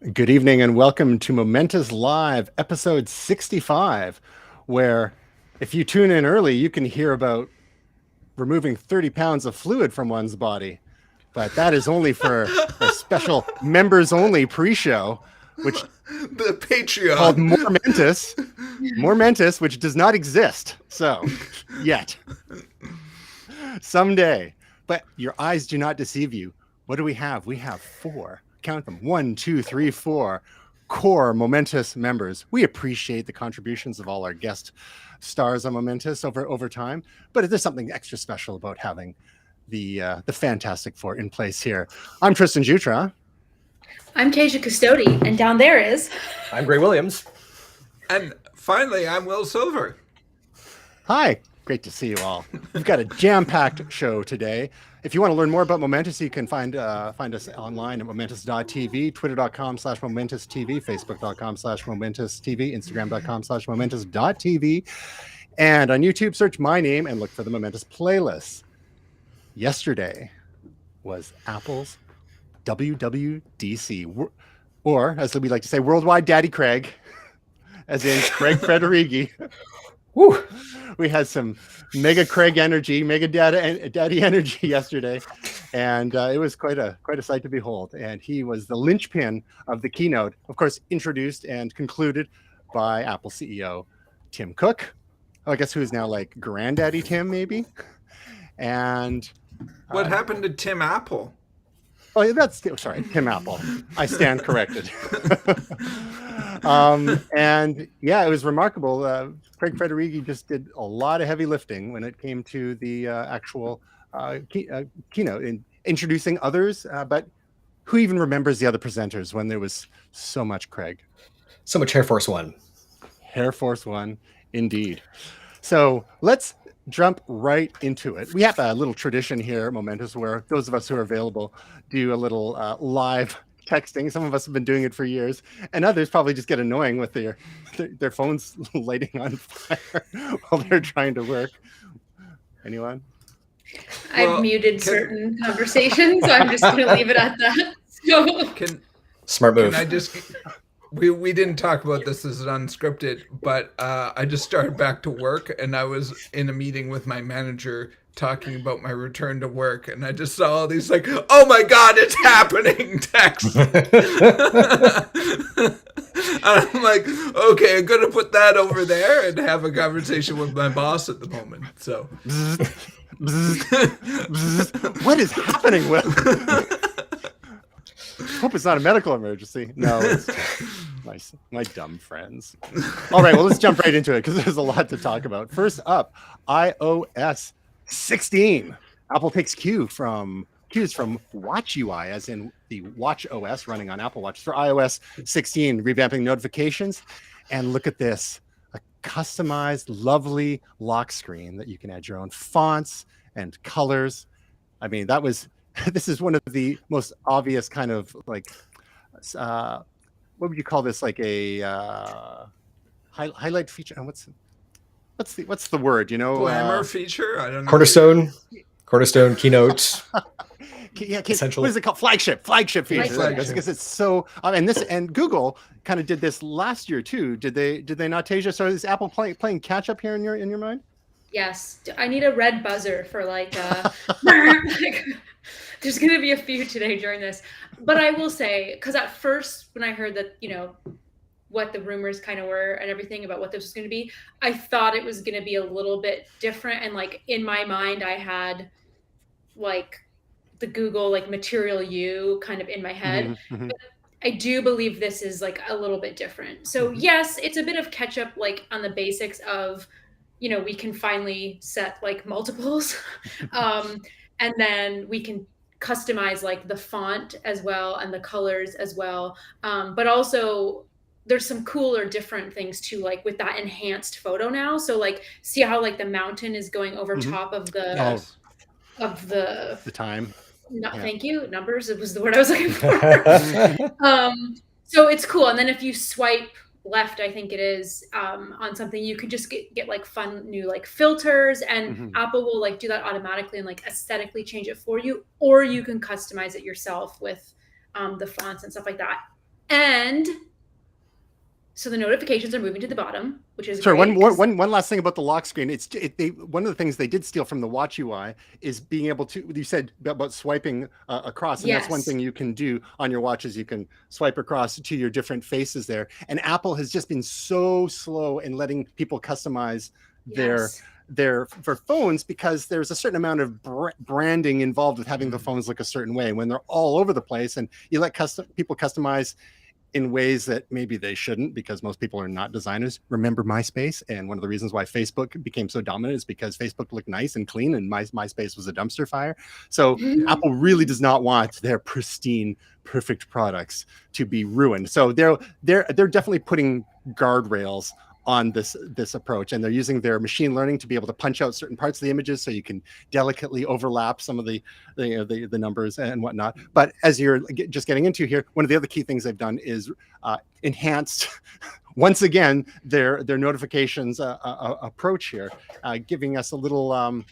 Good evening and welcome to Momentous Live, episode 65, where if you tune in early, you can hear about removing 30 pounds of fluid from one's body. But that is only for a special members only pre-show, which The called Patreon. Momentous, which does not exist. So, yet. Someday. But your eyes do not deceive you. What do we have? We have four. Count them. 1, 2, 3, 4 core Momentous members. We appreciate the contributions of all our guest stars on Momentous over time, but there's something extra special about having the Fantastic Four in place here. I'm Tristan Jutra. I'm Tasia Custodi, and down there is... I'm Gray Williams. And finally, I'm Will Silver. Hi, great to see you all. We've got a jam-packed show today. If you want to learn more about Momentous, you can find us online at momentous.tv, twitter.com/momentoustv, facebook.com/momentoustv, instagram.com/momentus.tv, and on YouTube, search my name and look for the Momentous playlist. Yesterday was Apple's WWDC, or as we like to say, Worldwide Daddy Craig, as in Craig Federighi. Woo. We had some mega Craig energy, mega daddy energy yesterday, and it was quite a sight to behold. And he was the linchpin of the keynote, of course, introduced and concluded by Apple CEO Tim Cook. I guess who's now like Granddaddy Tim, maybe. And What happened to Tim Apple? oh, sorry, Tim Apple. I stand corrected. And yeah, it was remarkable. Craig Federighi just did a lot of heavy lifting when it came to the actual keynote in introducing others. But who even remembers the other presenters when there was so much Craig? So much Air Force One. Air Force One, indeed. So let's jump right into it. We have a little tradition here at Momentous where those of us who are available do a little live texting. Some of us have been doing it for years, and others probably just get annoying with their phones lighting on fire while they're trying to work. Anyone? I've muted certain conversations, so I'm just going to leave it at that. So, Smart move. Can I just... We didn't talk about this as an unscripted, but I just started back to work, and I was in a meeting with my manager talking about my return to work, and I just saw all these like, oh my God, it's happening texts. I'm like, okay, I'm going to put that over there and have a conversation with my boss at the moment. So, What is happening, Will? Hope it's not a medical emergency. No, it's my dumb friends. All right, well, let's jump right into it because there's a lot to talk about. First up, iOS 16. Apple takes cues from watchUI, as in the watchOS running on Apple Watch, for iOS 16, revamping notifications. And look at this, a customized, lovely lock screen that you can add your own fonts and colors. I mean, this is one of the most obvious kind of like, what would you call this? Like a highlight feature. And what's the word? You know, glamour feature. I don't know. Cornerstone keynote. Yeah, essential. What is it called? Flagship feature. Because it's so. And Google kind of did this last year too. Did they not, Tasia? So is Apple playing catch up here in your mind? yes, I need a red buzzer for like there's going to be a few today during this. But I will say, because at first when I heard that, what the rumors kind of were and everything about what this was going to be, I thought it was going to be a little bit different. And like in my mind, I had like the Google like Material You kind of in my head. Mm-hmm. But I do believe this is like a little bit different. So yes, it's a bit of catch up like on the basics of, we can finally set like multiples. And then we can customize like the font as well and the colors as well. But also there's some cooler different things too, like with that enhanced photo now. So like see how like the mountain is going over top of the the time. No, yeah. Thank you. Numbers, it was the word I was looking for. So it's cool. And then if you swipe left, I think it is, on something, you could just get like fun new like filters, and Apple will like do that automatically and like aesthetically change it for you, or you can customize it yourself with the fonts and stuff like that. And so the notifications are moving to the bottom, which is Sorry, great. one last thing about the lock screen. One of the things they did steal from the Watch UI is being able to. You said about swiping across, and that's one Yes. thing you can do on your watches. You can swipe across to your different faces there. And Apple has just been so slow in letting people customize Yes. their for phones, because there's a certain amount of branding involved with having the phones look a certain way. When they're all over the place, and you let people customize in ways that maybe they shouldn't, because most people are not designers. Remember MySpace? And one of the reasons why Facebook became so dominant is because Facebook looked nice and clean, and MySpace was a dumpster fire. So Apple really does not want their pristine, perfect products to be ruined. So they're definitely putting guardrails on this approach, and they're using their machine learning to be able to punch out certain parts of the images so you can delicately overlap some of the numbers and whatnot. But as you're just getting into here, one of the other key things they've done is enhanced once again their notifications approach here, giving us a little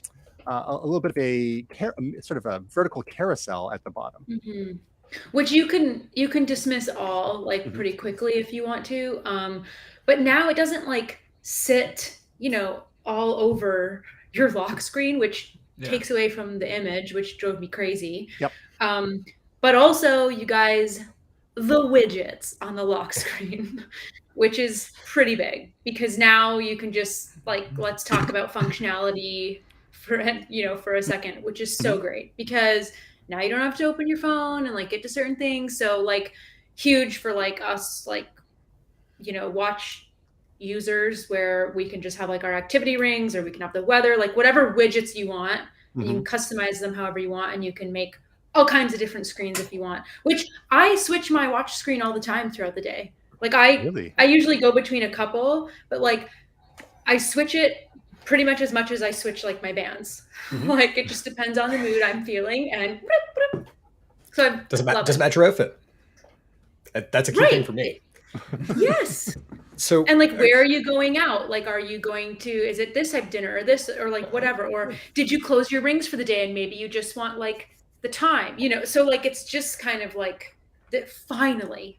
bit of a sort of a vertical carousel at the bottom. Which you can dismiss all like pretty quickly if you want to, but now it doesn't like sit, all over your lock screen, which takes away from the image, which drove me crazy. Yep. But also, you guys, the widgets on the lock screen, which is pretty big, because now you can just let's talk about functionality for a second, which is so great, because now you don't have to open your phone and get to certain things. So huge for us, watch users, where we can just have our activity rings, or we can have the weather, whatever widgets you want. You can customize them however you want, and you can make all kinds of different screens if you want, which I switch my watch screen all the time throughout the day. Really? I usually go between a couple, but I switch it pretty much as I switch my bands. It just depends on the mood I'm feeling, and so doesn't match your outfit. That's a key thing for me. Yes. So and where are you going out? Are you going to, is it this type of dinner or this, or whatever, or did you close your rings for the day and maybe you just want the time, so it's just kind of that finally.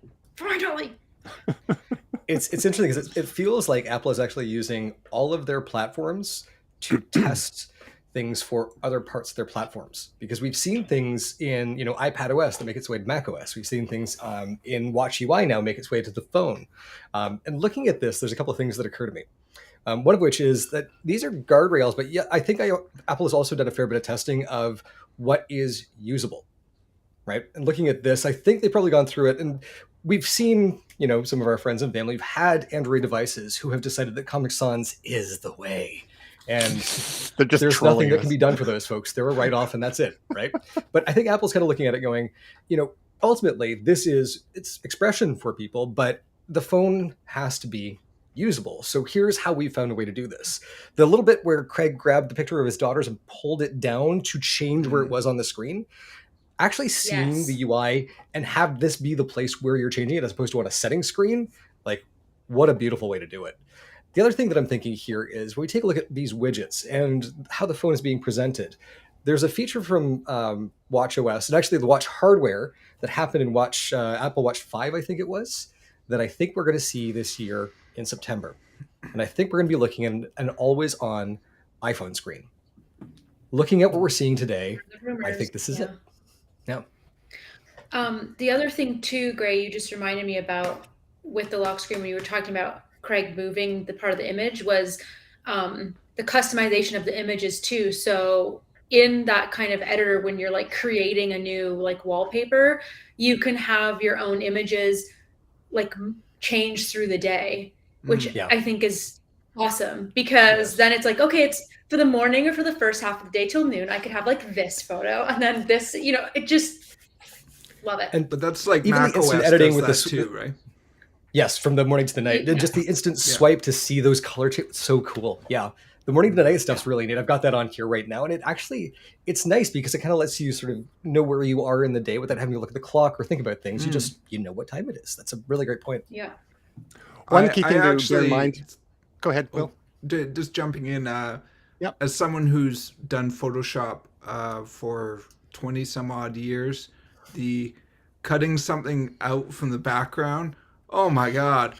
It's interesting because it feels like Apple is actually using all of their platforms to test things for other parts of their platforms, because we've seen things in iPadOS that make its way to macOS. We've seen things in Watch UI now make its way to the phone. And looking at this, there's a couple of things that occur to me. One of which is that these are guardrails, but yeah, I think Apple has also done a fair bit of testing of what is usable, right? And looking at this, I think they've probably gone through it, and we've seen, some of our friends and family who've had Android devices who have decided that Comic Sans is the way. And there's nothing that can be done for those folks. They're a write-off and that's it, right? But I think Apple's kind of looking at it going, ultimately, it's expression for people, but the phone has to be usable. So here's how we found a way to do this. The little bit where Craig grabbed the picture of his daughters and pulled it down to change where it was on the screen, actually seeing the UI and have this be the place where you're changing it as opposed to on a setting screen, what a beautiful way to do it. The other thing that I'm thinking here is when we take a look at these widgets and how the phone is being presented, there's a feature from watchOS, and actually the watch hardware that happened in Apple Watch 5, I think it was, that I think we're going to see this year in September. And I think we're going to be looking at an always-on iPhone screen. Looking at what we're seeing today, I think this is it. Yeah. The other thing too, Gray, you just reminded me about with the lock screen when you were talking about Craig moving the part of the image was the customization of the images too. So in that kind of editor, when you're creating a new wallpaper, you can have your own images change through the day, which I think is awesome, because then it's okay, it's for the morning or for the first half of the day till noon, I could have this photo and then this, it just love it. But that's even Mac the instant OS editing does with that the too, right? Yes, from the morning to the night. Just the instant swipe to see those color changes. So cool. Yeah. The morning to the night stuff's really neat. I've got that on here right now. And it's nice because it kind of lets you sort of know where you are in the day without having to look at the clock or think about things. You just, know what time it is. That's a really great point. Yeah. One key thing to bear in mind. Go ahead, Will. Just jumping in. As someone who's done Photoshop for 20 some odd years, the cutting something out from the background. Oh my God.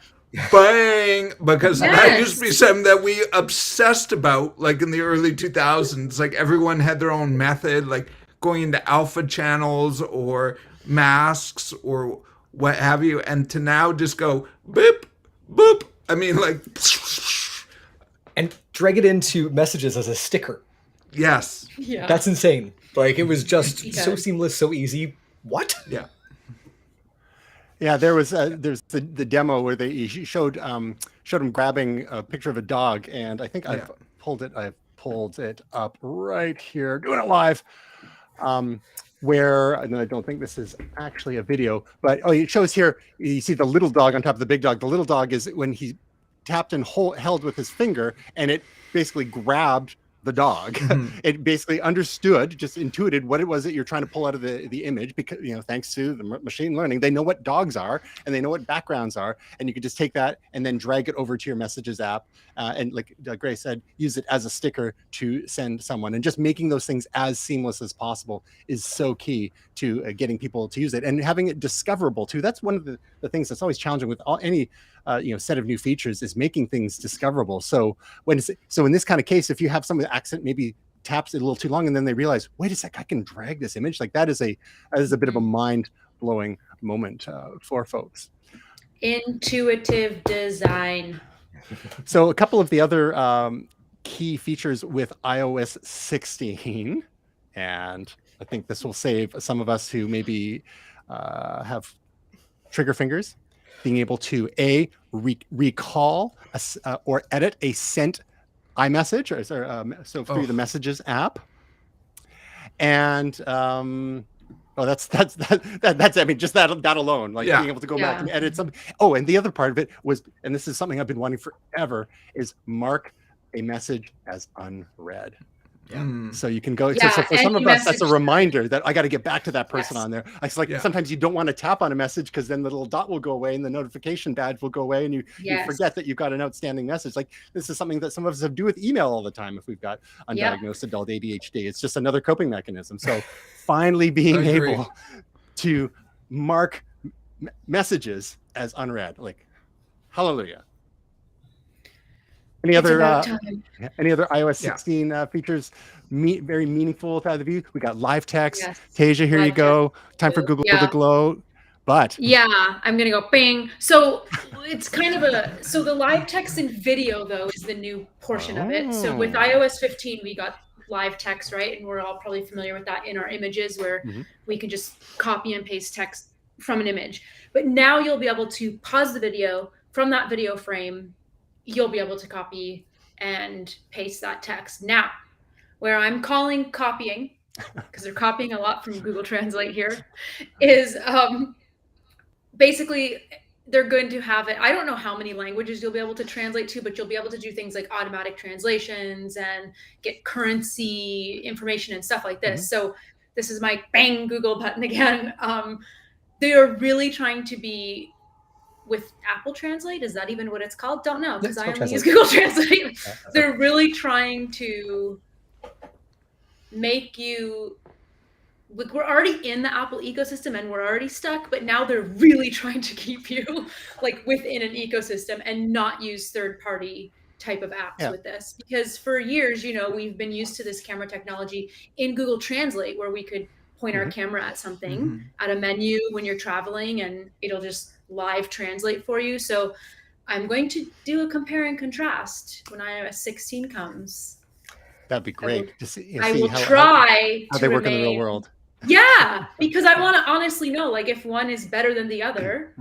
Bang! Because that used to be something that we obsessed about, like in the early 2000s. Like everyone had their own method, like going into alpha channels or masks or what have you. And to now just go boop, boop. I mean, like. And drag it into messages as a sticker. Yes. Yeah. That's insane. Like it was just so seamless, so easy. What? Yeah. Yeah, there's the demo where they showed him grabbing a picture of a dog, and I think I've pulled it up right here, doing it live. Where, and I don't think this is actually a video, but it shows here. You see the little dog on top of the big dog. The little dog is when he tapped and held with his finger, and it basically grabbed the dog. It basically understood, just intuited what it was that you're trying to pull out of the image, because thanks to the machine learning, they know what dogs are and they know what backgrounds are, and you can just take that and then drag it over to your messages app, and like Gray said, use it as a sticker to send someone. And just making those things as seamless as possible is so key to getting people to use it and having it discoverable too. That's one of the things that's always challenging with any set of new features, is making things discoverable. So in this kind of case, if you have some accent maybe taps it a little too long and then they realize, wait a sec, I can drag this image, like that is a bit of a mind-blowing moment for folks. Intuitive design. So a couple of the other key features with iOS 16, and I think this will save some of us who maybe have trigger fingers, being able to recall or edit a sent iMessage, so through the Messages app, and that's I mean, just that alone, like being able to go back and edit something. Oh, and the other part of it was, and this is something I've been wanting forever, is mark a message as unread. So you can go. So for some of us, that's a reminder that I got to get back to that person on there. It's like sometimes you don't want to tap on a message because then the little dot will go away and the notification badge will go away, and you forget that you've got an outstanding message. Like this is something that some of us have to do with email all the time if we've got undiagnosed adult ADHD. It's just another coping mechanism. So finally being able to mark messages as unread, like hallelujah. Any other iOS 16 features very meaningful to either of you? We got live text. Tasia, here you go. Time for Google to glow. But I'm gonna go bing. So it's kind of so the live text and video though is the new portion of it. So with iOS 15 we got live text, right? And we're all probably familiar with that in our images where we can just copy and paste text from an image. But now you'll be able to pause the video from that video frame. You'll be able to copy and paste that text. Now, where I'm calling copying, because they're copying a lot from Google Translate here, is basically they're going to have it. I don't know how many languages you'll be able to translate to, but you'll be able to do things like automatic translations and get currency information and stuff like this. So this is my bang Google button again. They are really trying to be with Apple Translate. Is that even what it's called? Don't know, because I only use Google Translate. They're really trying to make you, like, we're already in the Apple ecosystem and we're already stuck, but now they're really trying to keep you like within an ecosystem and not use third-party type of apps with this. Because for years, we've been used to this camera technology in Google Translate where we could point our camera at something, at a menu when you're traveling, and it'll just live translate for you. So I'm going to do a compare and contrast when iOS 16 comes. That'd be great to see. I will try how they work in the real world. Yeah, because I want to honestly know, like, if one is better than the other.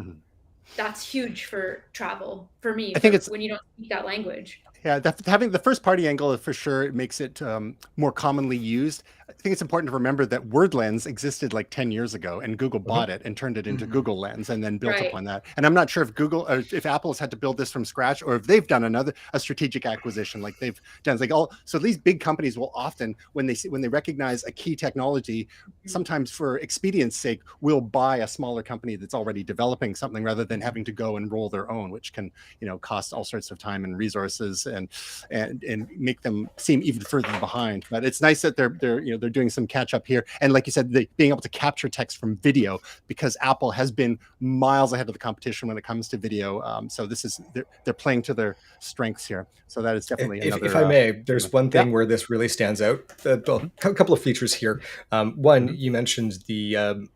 That's huge for travel for me. I think it's when you don't speak that language. Yeah, having the first party angle for sure, it makes it more commonly used. I think it's important to remember that Word Lens existed like 10 years ago, and Google bought it and turned it into Google Lens and then built upon that. And I'm not sure if if Apple has had to build this from scratch, or if they've done a strategic acquisition like they've done. It's like so these big companies will often, when they recognize a key technology, sometimes for expedience sake, will buy a smaller company that's already developing something rather than having to go and roll their own, which can cost all sorts of time and resources and make them seem even further behind. But it's nice that they're doing some catch up here, and like you said, being able to capture text from video, because Apple has been miles ahead of the competition when it comes to video. So they're playing to their strengths here. So that is definitely another. If I may, there's one thing where this really stands out. A couple of features here. One, you mentioned the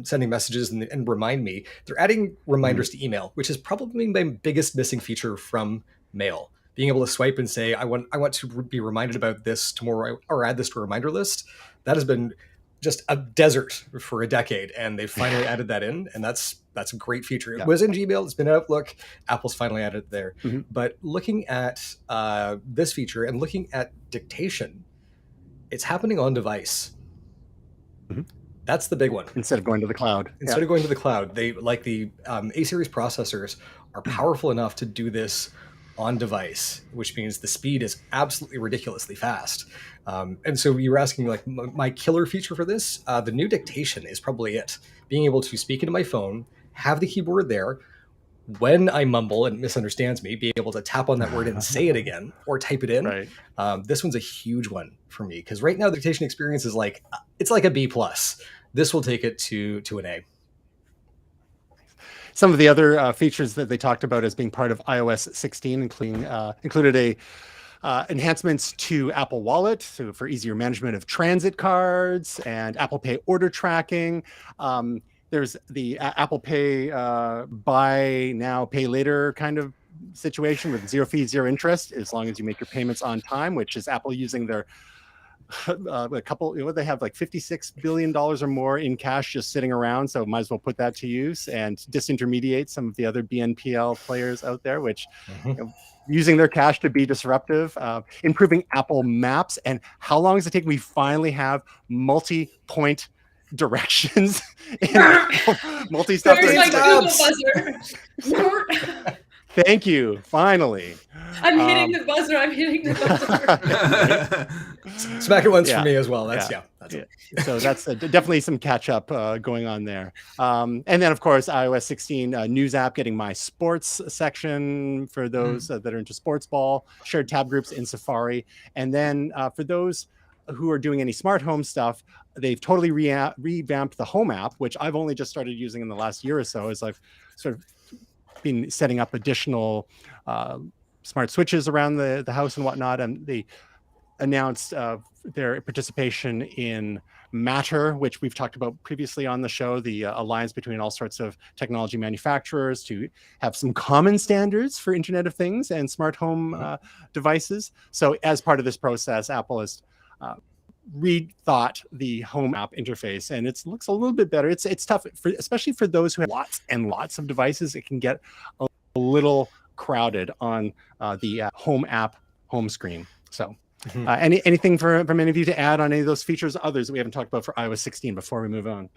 sending messages and remind me. They're adding reminders to email, which is probably my biggest missing feature from Mail. Being able to swipe and say, I want to be reminded about this tomorrow, or add this to a reminder list. That has been just a desert for a decade, and they finally added that in, and that's a great feature. It was in Gmail, it's been in Outlook, Apple's finally added it there. But looking at this feature and looking at dictation, it's happening on device. That's the big one. Instead of going to the cloud. Instead of going to the cloud, they like the A-series processors are powerful enough to do this on device, which means the speed is absolutely ridiculously fast. And so you were asking, like, my killer feature for this, the new dictation is probably it. Being able to speak into my phone, have the keyboard there. When I mumble and it misunderstands me, be able to tap on that word and say it again, or type it in. Right. This one's a huge one for me, because right now the dictation experience is it's like a B+. This will take it to an A. Some of the other features that they talked about as being part of iOS 16 included enhancements to Apple Wallet, so for easier management of transit cards, and Apple Pay order tracking. There's the Apple Pay buy now, pay later kind of situation with zero fee, zero interest, as long as you make your payments on time, which is Apple using their they have like $56 billion or more in cash just sitting around. So might as well put that to use and disintermediate some of the other BNPL players out there, which using their cash to be disruptive, improving Apple Maps. And how long does it take? We finally have multi-point directions and multi-stop. There's like Google buzzer. Thank you. Finally. I'm hitting the buzzer. I'm hitting the buzzer. Smack it once for me as well. That's it. So that's definitely some catch up going on there. And then, of course, iOS 16 news app getting my sports section for those that are into sports ball, shared tab groups in Safari. And then for those who are doing any smart home stuff, they've totally revamped the home app, which I've only just started using in the last year or so, as I've sort of been setting up additional smart switches around the house and whatnot. And they announced their participation in Matter, which we've talked about previously on the show, the alliance between all sorts of technology manufacturers to have some common standards for Internet of Things and smart home devices. So as part of this process, Apple has rethought the home app interface, and it looks a little bit better. It's tough, especially for those who have lots and lots of devices. It can get a little crowded on the home app home screen. So anything from any of you to add on any of those features, others that we haven't talked about for iOS 16 before we move on?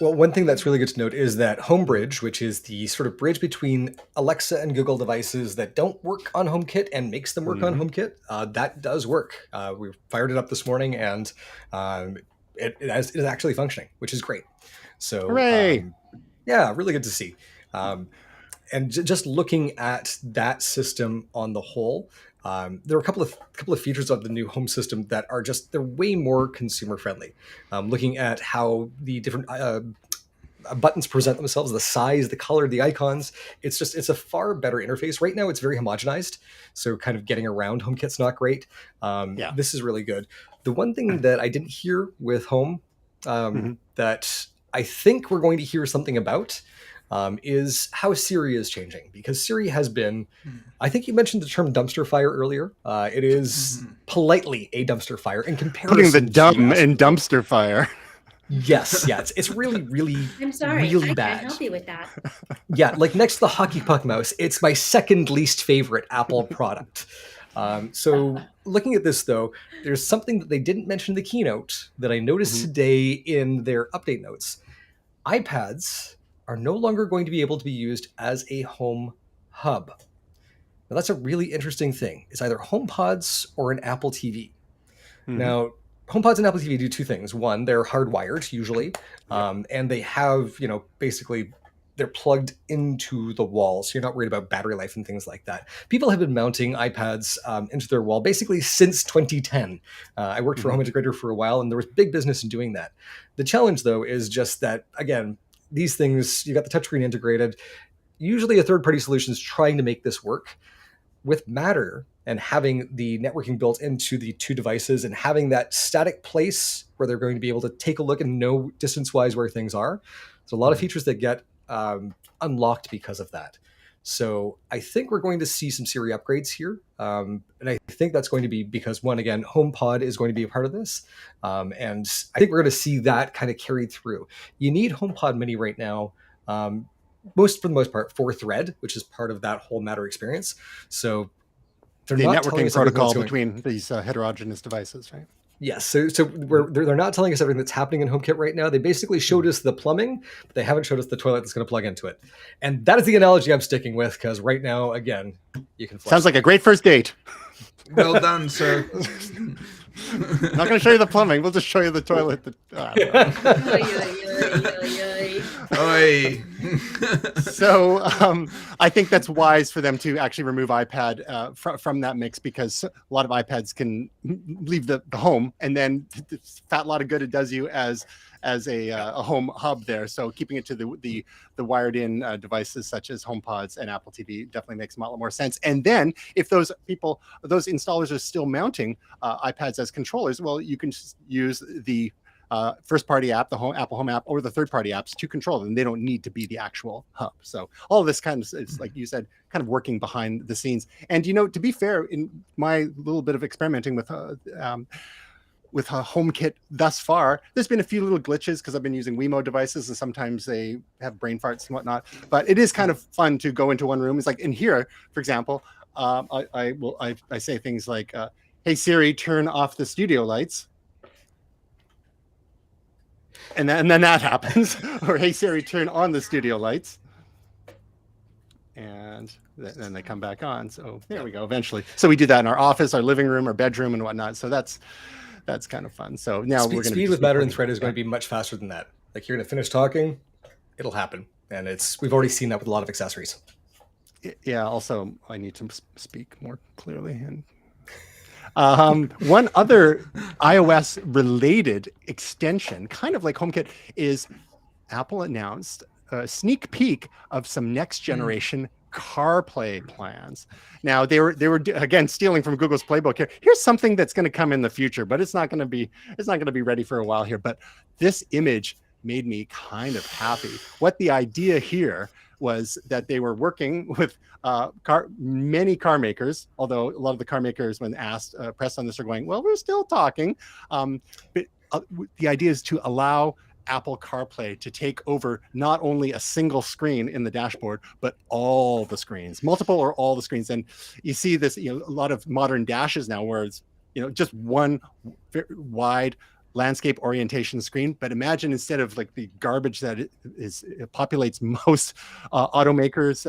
Well, one thing that's really good to note is that HomeBridge, which is the sort of bridge between Alexa and Google devices that don't work on HomeKit and makes them work on HomeKit, that does work. We fired it up this morning, and it is actually functioning, which is great. So, hooray! Really good to see. And just looking at that system on the whole, there are a couple of features of the new home system that are they're way more consumer friendly. Looking at how the different buttons present themselves, the size, the color, the icons, it's a far better interface. Right now it's very homogenized, so kind of getting around HomeKit's not great. This is really good. The one thing that I didn't hear with Home that I think we're going to hear something about is how Siri is changing, because Siri has been, I think you mentioned the term dumpster fire earlier. It is politely a dumpster fire in comparison. Putting the dumb in dumpster fire. Yes, it's really, really, I'm sorry, really I bad. can't help you with that. Like next to the hockey puck mouse, it's my second least favorite Apple product. So looking at this, though, there's something that they didn't mention in the keynote that I noticed today in their update notes. iPads are no longer going to be able to be used as a home hub. Now, that's a really interesting thing. It's either HomePods or an Apple TV. Now, HomePods and Apple TV do two things. One, they're hardwired usually, and they have, basically they're plugged into the wall, so you're not worried about battery life and things like that. People have been mounting iPads into their wall basically since 2010. I worked for a home integrator for a while, and there was big business in doing that. The challenge, though, is just that, again, these things, you got the touchscreen integrated. Usually a third-party solution is trying to make this work. With Matter and having the networking built into the two devices and having that static place where they're going to be able to take a look and know distance-wise where things are, there's a lot of features that get unlocked because of that. So I think we're going to see some Siri upgrades here. And I think that's going to be because, one, again, HomePod is going to be a part of this. And I think we're going to see that kind of carried through. You need HomePod Mini right now, for the most part, for Thread, which is part of that whole Matter experience. So they're the not telling networking us everything protocol that's going- between these heterogeneous devices, right? Yes, so they're not telling us everything that's happening in HomeKit right now. They basically showed us the plumbing, but they haven't showed us the toilet that's going to plug into it. And that is the analogy I'm sticking with, because right now, again, you can flush. Sounds like a great first date. Well done, sir. I'm not going to show you the plumbing. We'll just show you the toilet. Oy. So I think that's wise for them to actually remove iPad from that mix, because a lot of iPads can leave the home, and then the fat lot of good it does you as a home hub there. So keeping it to the wired in devices such as HomePods and Apple TV definitely makes a lot more sense. And then if those installers are still mounting iPads as controllers, well, you can just use the first-party app, the Apple Home app, or the third-party apps to control them. They don't need to be the actual hub. So all of this kind of, it's like you said, kind of working behind the scenes. And, to be fair, in my little bit of experimenting with HomeKit thus far, there's been a few little glitches because I've been using Wemo devices, and sometimes they have brain farts and whatnot. But it is kind of fun to go into one room. It's like in here, for example, I say things like, "Hey Siri, turn off the studio lights." And then that happens. Or, "Hey Siri, turn on the studio lights." And then they come back on. So there we go, eventually. So we do that in our office, our living room, our bedroom, and whatnot. So that's kind of fun. So now we're going to speed with Matter and Thread is going to be much faster than that. Like, you're going to finish talking, it'll happen. And we've already seen that with a lot of accessories. Yeah. Also, I need to speak more clearly. And one other iOS related extension, kind of like HomeKit, is Apple announced a sneak peek of some next generation CarPlay plans. Now they were again stealing from Google's playbook here. Here's something that's going to come in the future, but it's not going to be ready for a while here. But this image made me kind of happy. What the idea here was that they were working with many car makers, although a lot of the car makers, when asked, pressed on this, are going, "Well, we're still talking." But the idea is to allow Apple CarPlay to take over not only a single screen in the dashboard, but all the screens, multiple or all the screens. And you see this, a lot of modern dashes now where it's, just one wide landscape orientation screen. But imagine, instead of like the garbage that it populates most automakers'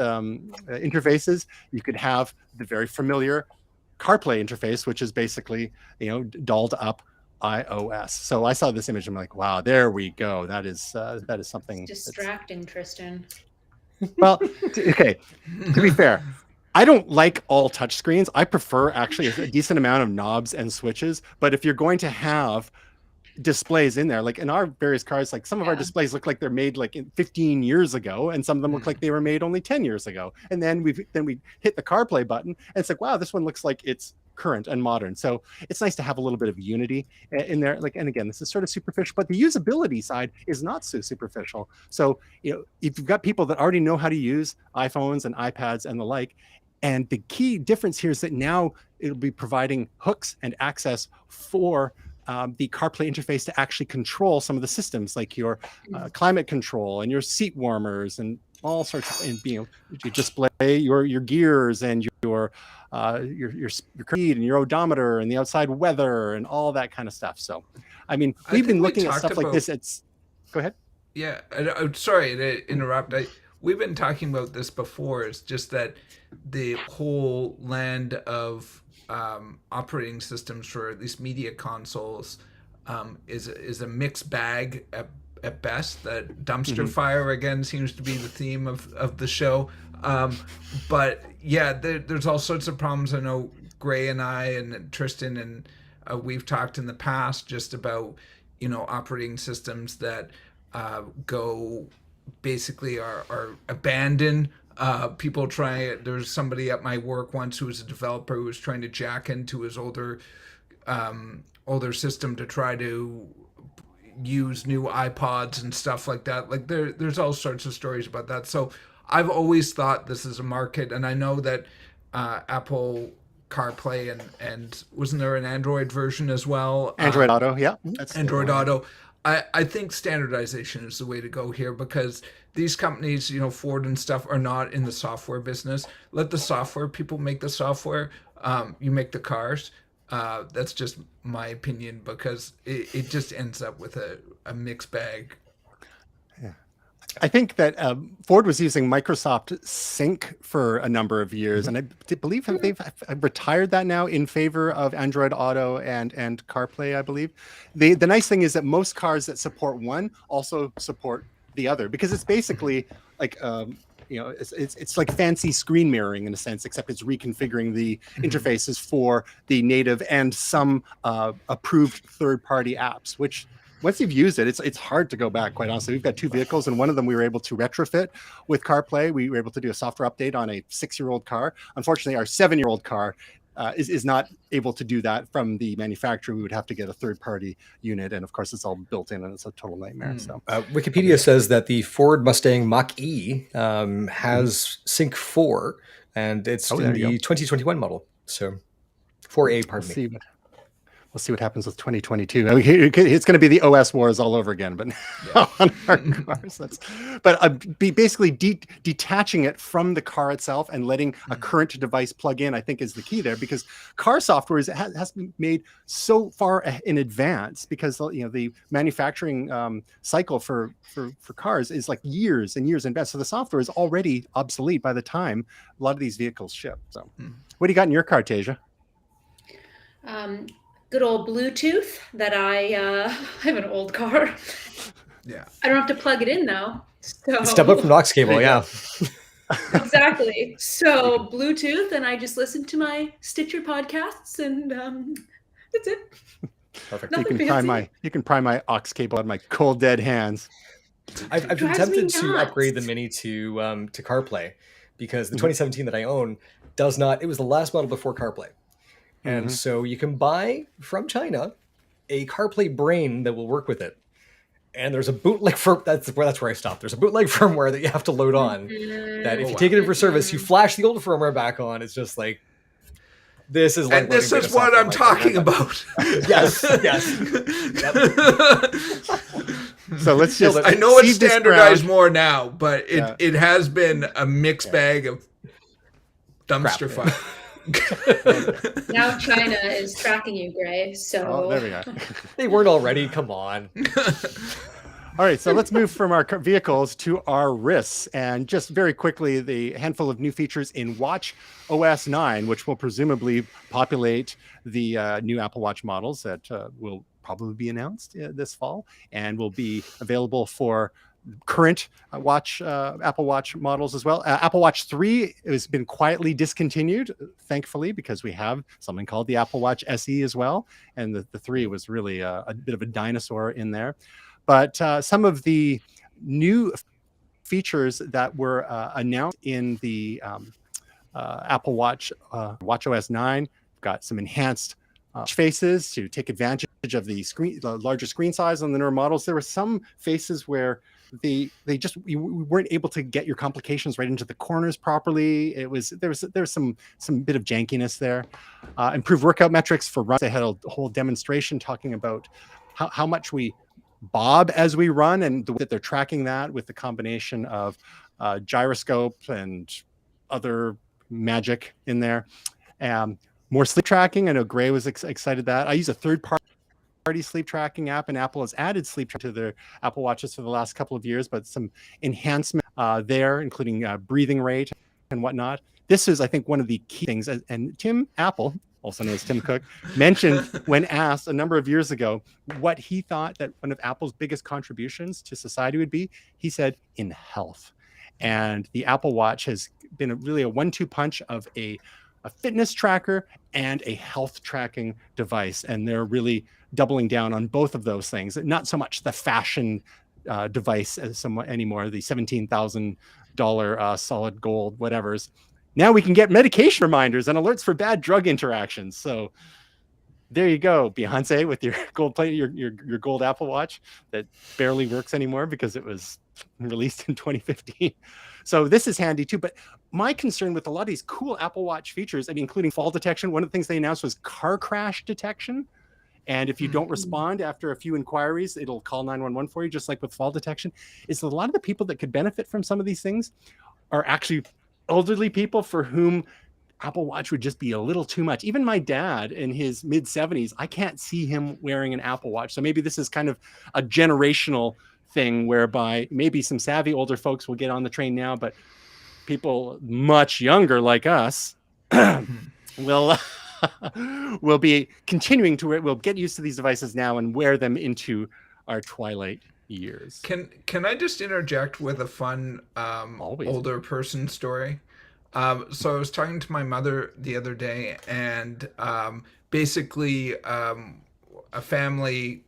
interfaces, you could have the very familiar CarPlay interface, which is basically, dolled up iOS. So I saw this image, I'm like, wow, there we go. That is something. It's distracting, Tristan. Well, okay. To be fair, I don't like all touch screens. I prefer actually a decent amount of knobs and switches. But if you're going to have displays in there, like in our various cars, like some of our displays look like they're made like 15 years ago, and some of them look like they were made only 10 years ago. And then we hit the CarPlay button, and it's like, wow, this one looks like it's current and modern. So it's nice to have a little bit of unity in there. Like, and again, this is sort of superficial, but the usability side is not so superficial. So, if you've got people that already know how to use iPhones and iPads and the like, and the key difference here is that now it'll be providing hooks and access for the CarPlay interface to actually control some of the systems, like your climate control and your seat warmers and all sorts of, and you display your gears and your speed and your odometer and the outside weather and all that kind of stuff. So, I mean, we've been looking at stuff like this. Go ahead. Yeah, I'm sorry to interrupt. We've been talking about this before. It's just that the whole land of operating systems for these media consoles is a mixed bag at best. That dumpster fire again seems to be the theme of the show. But yeah, there's all sorts of problems. I know Gray and I and Tristan and we've talked in the past just about, you know, operating systems that go basically are abandoned. People try. There's somebody at my work once who was a developer who was trying to jack into his older system to try to use new iPods and stuff like that. Like there's all sorts of stories about that. So I've always thought this is a market, and I know that Apple CarPlay and wasn't there an Android version as well? Android Auto, yeah. That's Android Auto. I think standardization is the way to go here, because these companies, you know, Ford and stuff, are not in the software business. Let the software people make the software. You make the cars. That's just my opinion, because it just ends up with a mixed bag. Yeah. I think that Ford was using Microsoft Sync for a number of years, and I believe they've retired that now in favor of Android Auto and CarPlay, I believe. The nice thing is that most cars that support one also support the other, because it's basically like you know, it's like fancy screen mirroring in a sense, except it's reconfiguring the interfaces for the native and some approved third-party apps, which once you've used it, it's hard to go back, quite honestly. We've got two vehicles, and one of them we were able to retrofit with CarPlay. We were able to do a software update on a 6-year-old car. Unfortunately, our 7-year-old car is not able to do that from the manufacturer. We would have to get a third-party unit, and of course, it's all built in, and it's a total nightmare. So, Wikipedia says that the Ford Mustang Mach-E has Sync 4, and it's in the 2021 model. So, 4A, pardon me. We'll see what happens with 2022. I mean, it's going to be the OS wars all over again, but on our cars. Basically detaching it from the car itself and letting a current device plug in, I think, is the key there, because car software has been made so far in advance, because you know the manufacturing cycle for cars is like years and years in advance. So the software is already obsolete by the time a lot of these vehicles ship. So, what do you got in your car, Tasia? Good old Bluetooth that I have an old car. Yeah. I don't have to plug it in though. So step up from aux cable, yeah. Exactly. So Bluetooth, and I just listen to my Stitcher podcasts, and that's it. Perfect. You can pry my aux cable on my cold dead hands. I've been tempted to upgrade the Mini to CarPlay, because the 2017 that I own does not. It was the last model before CarPlay. And so you can buy from China a CarPlay brain that will work with it. And there's a bootleg that's where I stopped. There's a bootleg firmware that you have to load on. That if you take it in for service, you flash the old firmware back on. It's just like, this is like. And this is what I'm talking about. Yes, yes. So let's just. I know it's standardized more now, but it has been a mixed bag of dumpster fire. Now China is tracking you, Gray. So there we are. They weren't already. Come on. All right, so let's move from our vehicles to our wrists, and just very quickly, the handful of new features in watchOS 9, which will presumably populate the new Apple Watch models that will probably be announced this fall, and will be available for current Apple Watch models as well. Apple Watch 3 has been quietly discontinued, thankfully, because we have something called the Apple Watch SE as well, and the 3 was really a bit of a dinosaur in there. But some of the new features that were announced in the Apple Watch watchOS 9 got some enhanced faces to take advantage of the larger screen size on the newer models. There were some faces where you weren't able to get your complications right into the corners properly. There was some bit of jankiness there. Improved workout metrics for runs. They had a whole demonstration talking about how much we bob as we run, and the way that they're tracking that with the combination of gyroscope and other magic in there. More sleep tracking. I know Gray was excited that. I use a third-party sleep tracking app, and Apple has added sleep to their Apple Watches for the last couple of years, but some enhancement there, including breathing rate and whatnot. This is, I think, one of the key things. And Tim Apple also known as Tim Cook, mentioned when asked a number of years ago what he thought that one of Apple's biggest contributions to society would be. He said, in health. And the Apple Watch has been really a 1-2 punch of a fitness tracker and a health tracking device. And they're really doubling down on both of those things. Not so much the fashion device as somewhat anymore, the $17,000 solid gold whatevers. Now we can get medication reminders and alerts for bad drug interactions. So there you go, Beyonce, with your gold plate, your gold Apple Watch that barely works anymore because it was released in 2015. So this is handy too. But my concern with a lot of these cool Apple Watch features, I mean, including fall detection, one of the things they announced was car crash detection. And if you don't respond after a few inquiries, it'll call 911 for you, just like with fall detection. Is a lot of the people that could benefit from some of these things are actually elderly people for whom Apple Watch would just be a little too much. Even my dad in his mid 70s, I can't see him wearing an Apple Watch. So maybe this is kind of a generational thing whereby maybe some savvy older folks will get on the train now, but people much younger like us will be continuing to we'll get used to these devices now and wear them into our twilight years. Can I just interject with a fun older person story? So I was talking to my mother the other day, and basically a family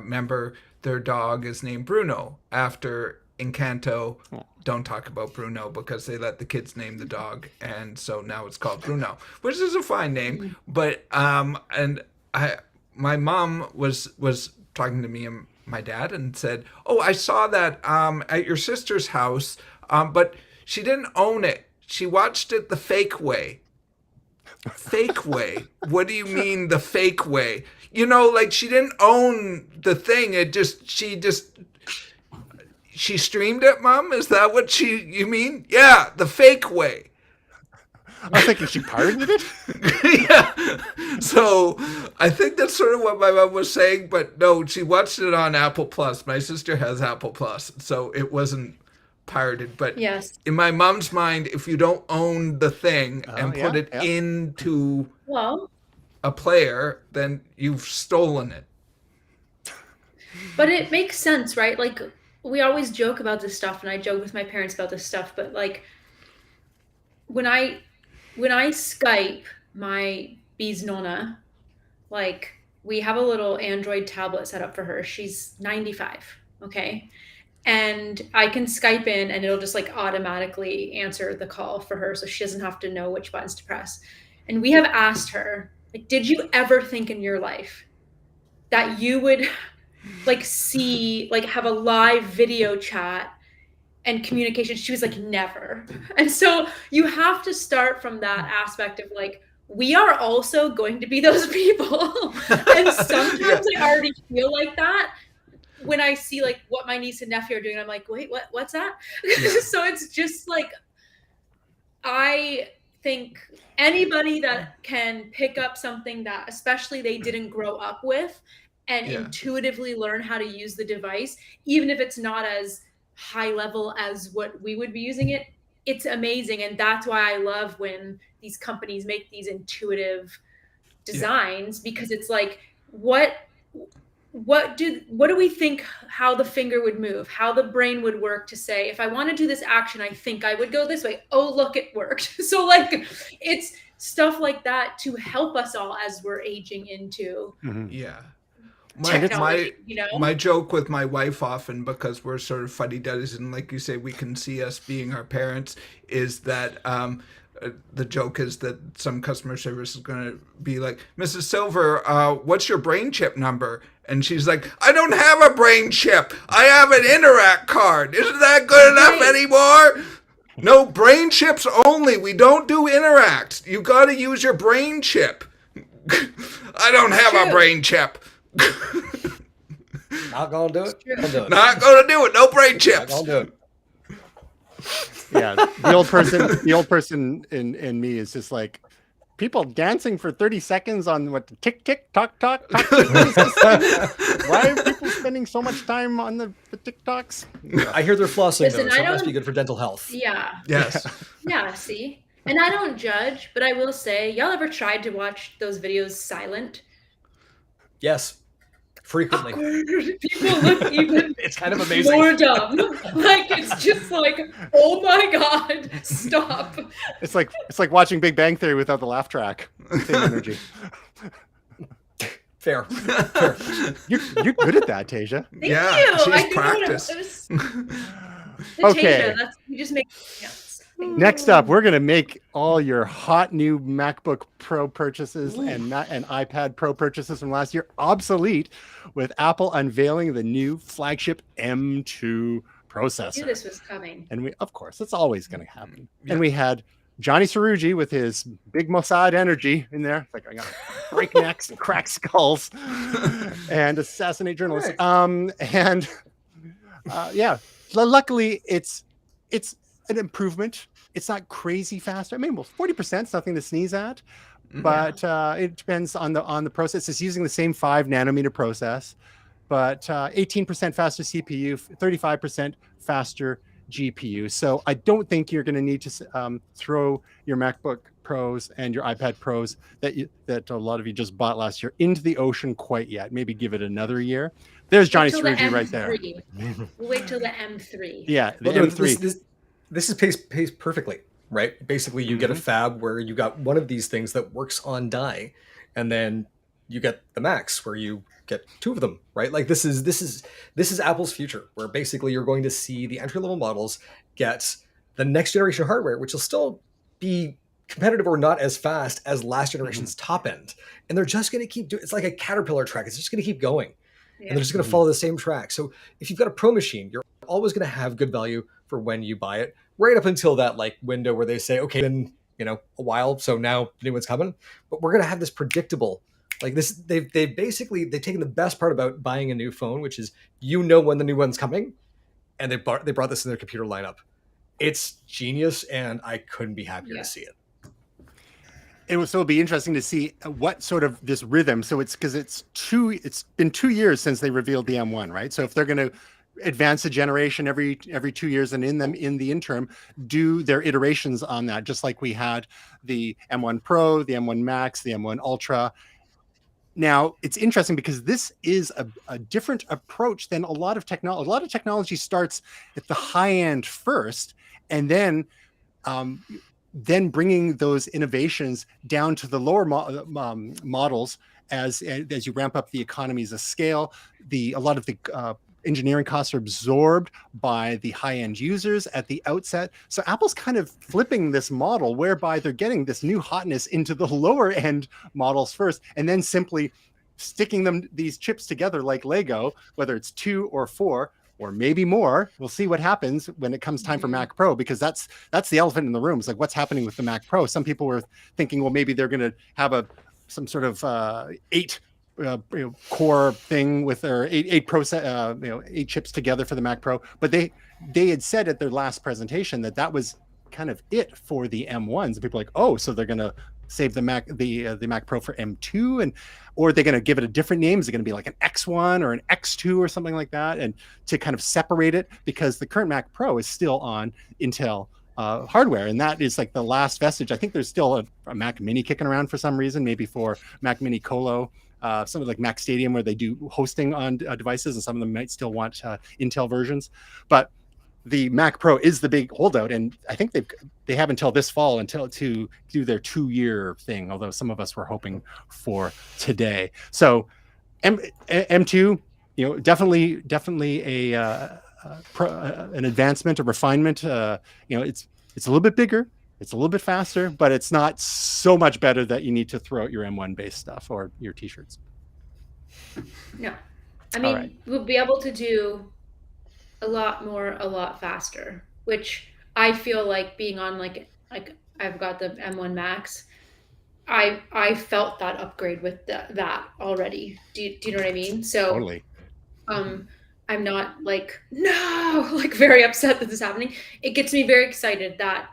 member, their dog is named Bruno after Encanto. Don't talk about Bruno because they let the kids name the dog, and so now it's called Bruno, which is a fine name. But my mom was talking to me and my dad and said, "Oh, I saw that at your sister's house, but she didn't own it. She watched it the fake way." Fake way? What do you mean the fake way? You know, like she didn't own the thing. She streamed it, Mom? Is that what you mean? Yeah, the fake way. I was thinking she pirated it. Yeah. So I think that's sort of what my mom was saying, but no, she watched it on Apple Plus. My sister has Apple Plus, so it wasn't pirated. But yes, in my mom's mind, if you don't own the thing and put it into a player, then you've stolen it. But it makes sense, right? Like, we always joke about this stuff, and I joke with my parents about this stuff, but like when I Skype my Bee's Nona, like, we have a little Android tablet set up for her. She's 95, okay? And I can Skype in and it'll just like automatically answer the call for her, so she doesn't have to know which buttons to press. And we have asked her, like, did you ever think in your life that you would like see, like, have a live video chat and communication? She was like, never. And so you have to start from that aspect of like, we are also going to be those people. And sometimes I already feel like that when I see like what my niece and nephew are doing. I'm like, wait, what's that? So it's just like, I think anybody that can pick up something that especially they didn't grow up with and intuitively learn how to use the device, even if it's not as high level as what we would be using it, it's amazing. And that's why I love when these companies make these intuitive designs, because it's like, what do we think how the finger would move, how the brain would work to say, if I want to do this action, I think I would go this way. Oh, look, it worked. So like, it's stuff like that to help us all as we're aging into technology, you know? My joke with my wife often, because we're sort of fuddy-duddies and like you say, we can see us being our parents, is that the joke is that some customer service is going to be like, Mrs. Silver, what's your brain chip number? And she's like, I don't have a brain chip. I have an Interact card. Isn't that good enough anymore? No, brain chips only. We don't do Interact. You got to use your brain chip. I don't have a brain chip. Not gonna do it. Not gonna do it. No brain chips. Not gonna do it. Yeah, the old person in me is just like, people dancing for 30 seconds on what, tick tick tock tock tock. Why are people spending so much time on the TikToks? I hear they're flossing. Listen, though, so it must be good for dental health. Yeah. Yes. Yeah. See, And I don't judge, but I will say, y'all ever tried to watch those videos silent? Yes, frequently. People look even It's kind of amazing. more dumb. Like, it's just like, oh my God, stop. It's like watching Big Bang Theory without the laugh track. Same energy. Fair. You're good at that, Tasia. Thank Yeah, you. she's I know practiced. Okay. Tasia, you just make notes. Next up, we're going to make all your hot new MacBook Pro purchases and iPad Pro purchases from last year obsolete with Apple unveiling the new flagship M2 processor. I knew this was coming. And of course, it's always going to happen. Yeah. And we had Johnny Sarugi with his big Mossad energy in there. It's like, I got to break necks and crack skulls and assassinate journalists. Right. Luckily it's an improvement. It's not crazy faster. I mean, 40% is nothing to sneeze at, but it depends on the process. It's using the same 5 nanometer process, but 18% faster CPU, 35% faster GPU. So I don't think you're going to need to throw your MacBook Pros and your iPad Pros that a lot of you just bought last year into the ocean quite yet. Maybe give it another year. There's Johnny Sarugi right there. We'll wait till the M3. Yeah, the M3. This is paced perfectly, right? Basically, you get a fab where you got one of these things that works on die, and then you get the Macs where you get 2 of them, right? Like this is Apple's future, where basically you're going to see the entry-level models get the next generation hardware, which will still be competitive or not as fast as last generation's top end. And they're just going to keep doing. It's like a caterpillar track. It's just going to keep going. And they're just going to follow the same track. So if you've got a Pro machine, you're always going to have good value for when you buy it, right up until that like window where they say, okay, then a while, so now the new one's coming. But we're going to have this predictable, like this. They've taken the best part about buying a new phone, which is when the new one's coming, and they brought this in their computer lineup. It's genius, and I couldn't be happier to see it. It'll be interesting to see what sort of this rhythm. So it's been 2 years since they revealed the M1, right? So if they're going to advance a generation every 2 years, and in the interim, do their iterations on that, just like we had the M1 Pro, the M1 Max, the M1 Ultra. Now it's interesting because this is a different approach than a lot of technology. A lot of technology starts at the high end first, and then bringing those innovations down to the lower models as you ramp up the economies of scale. A lot of the engineering costs are absorbed by the high-end users at the outset. So Apple's kind of flipping this model whereby they're getting this new hotness into the lower-end models first, and then simply sticking these chips together like Lego, whether it's 2 or 4, or maybe more. We'll see what happens when it comes time for Mac Pro, because that's the elephant in the room. It's like, what's happening with the Mac Pro? Some people were thinking, well, maybe they're going to have some sort of 8 core thing with their 8 chips together for the Mac Pro. But they had said at their last presentation that was kind of it for the M1s. And people are like, oh, so they're going to save the Mac Pro for M2, or are they going to give it a different name? Is it going to be like an X1 or an X2 or something like that? And to kind of separate it, because the current Mac Pro is still on Intel hardware, and that is like the last vestige. I think there's still a Mac Mini kicking around for some reason, maybe for Mac Mini Colo, something like Mac Stadium, where they do hosting on devices, and some of them might still want Intel versions. But the Mac Pro is the big holdout, and I think they have until this fall to do their 2-year thing, although some of us were hoping for today. So M2, definitely an advancement, a refinement. It's a little bit bigger, it's a little bit faster, but it's not so much better that you need to throw out your M1 based stuff or your t-shirts. No, I mean, we'll be able to do a lot more, a lot faster, which I feel like being on like I've got the M1 Max. I felt that upgrade with that already. Do you know what I mean? So totally. I'm not very upset that this is happening. It gets me very excited that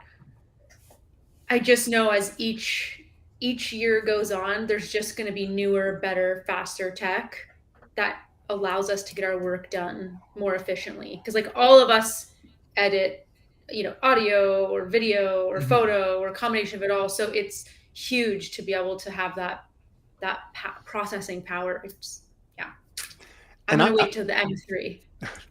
I just know as each year goes on, there's just going to be newer, better, faster tech that allows us to get our work done more efficiently. Because like all of us edit audio or video or photo or a combination of it all. So it's huge to be able to have that processing power. I'm going to wait till the M3.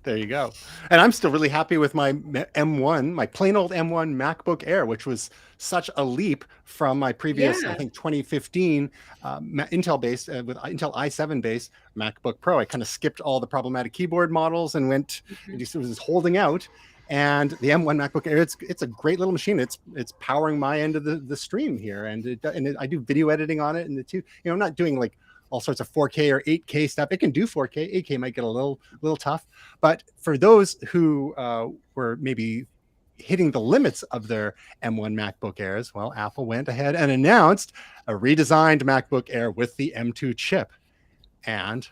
There you go. And I'm still really happy with my M1, my plain old M1 MacBook Air, which was such a leap from my previous, I think 2015 Intel based with Intel i7 based MacBook Pro. I kind of skipped all the problematic keyboard models and went, it was holding out. And the M1 MacBook Air, it's a great little machine. It's powering my end of the stream here, and I do video editing on it, and I'm not doing like all sorts of 4K or 8K stuff. It can do 4K. 8K might get a little tough, but for those who were maybe hitting the limits of their M1 MacBook Airs, well, Apple went ahead and announced a redesigned MacBook Air with the M2 chip, and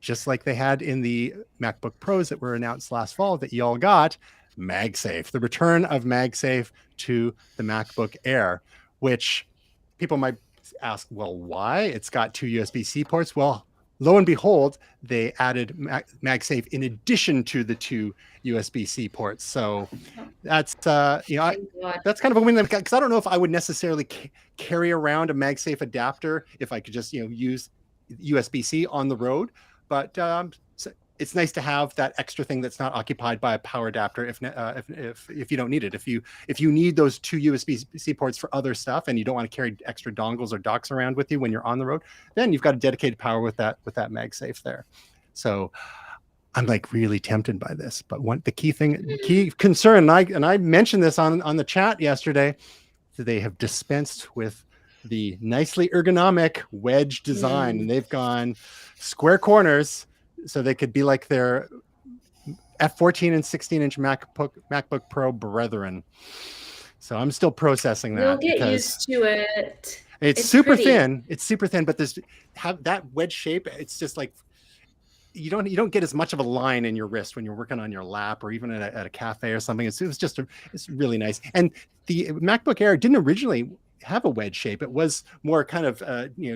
just like they had in the MacBook Pros that were announced last fall that y'all got, MagSafe, the return of MagSafe to the MacBook Air, which people might ask, well, why? It's got 2 USB-C ports. Well, lo and behold, they added MagSafe in addition to the 2 USB-C ports. So that's that's kind of a win, because I don't know if I would necessarily carry around a MagSafe adapter if I could just use USB-C on the road. But it's nice to have that extra thing that's not occupied by a power adapter if you don't need it. If you need those 2 USB-C ports for other stuff and you don't want to carry extra dongles or docks around with you when you're on the road, then you've got a dedicated power with that MagSafe there. So I'm like really tempted by this. But the key concern, and I mentioned this on the chat yesterday, that they have dispensed with the nicely ergonomic wedge design, and they've gone square corners so they could be like their F14 and 16-inch MacBook Pro brethren. So I'm still processing that. You'll get used to it. It's super thin. It's super thin, but that wedge shape. It's just like you don't get as much of a line in your wrist when you're working on your lap or even at a cafe or something. It's really nice. And the MacBook Air didn't originally have a wedge shape. It was more kind of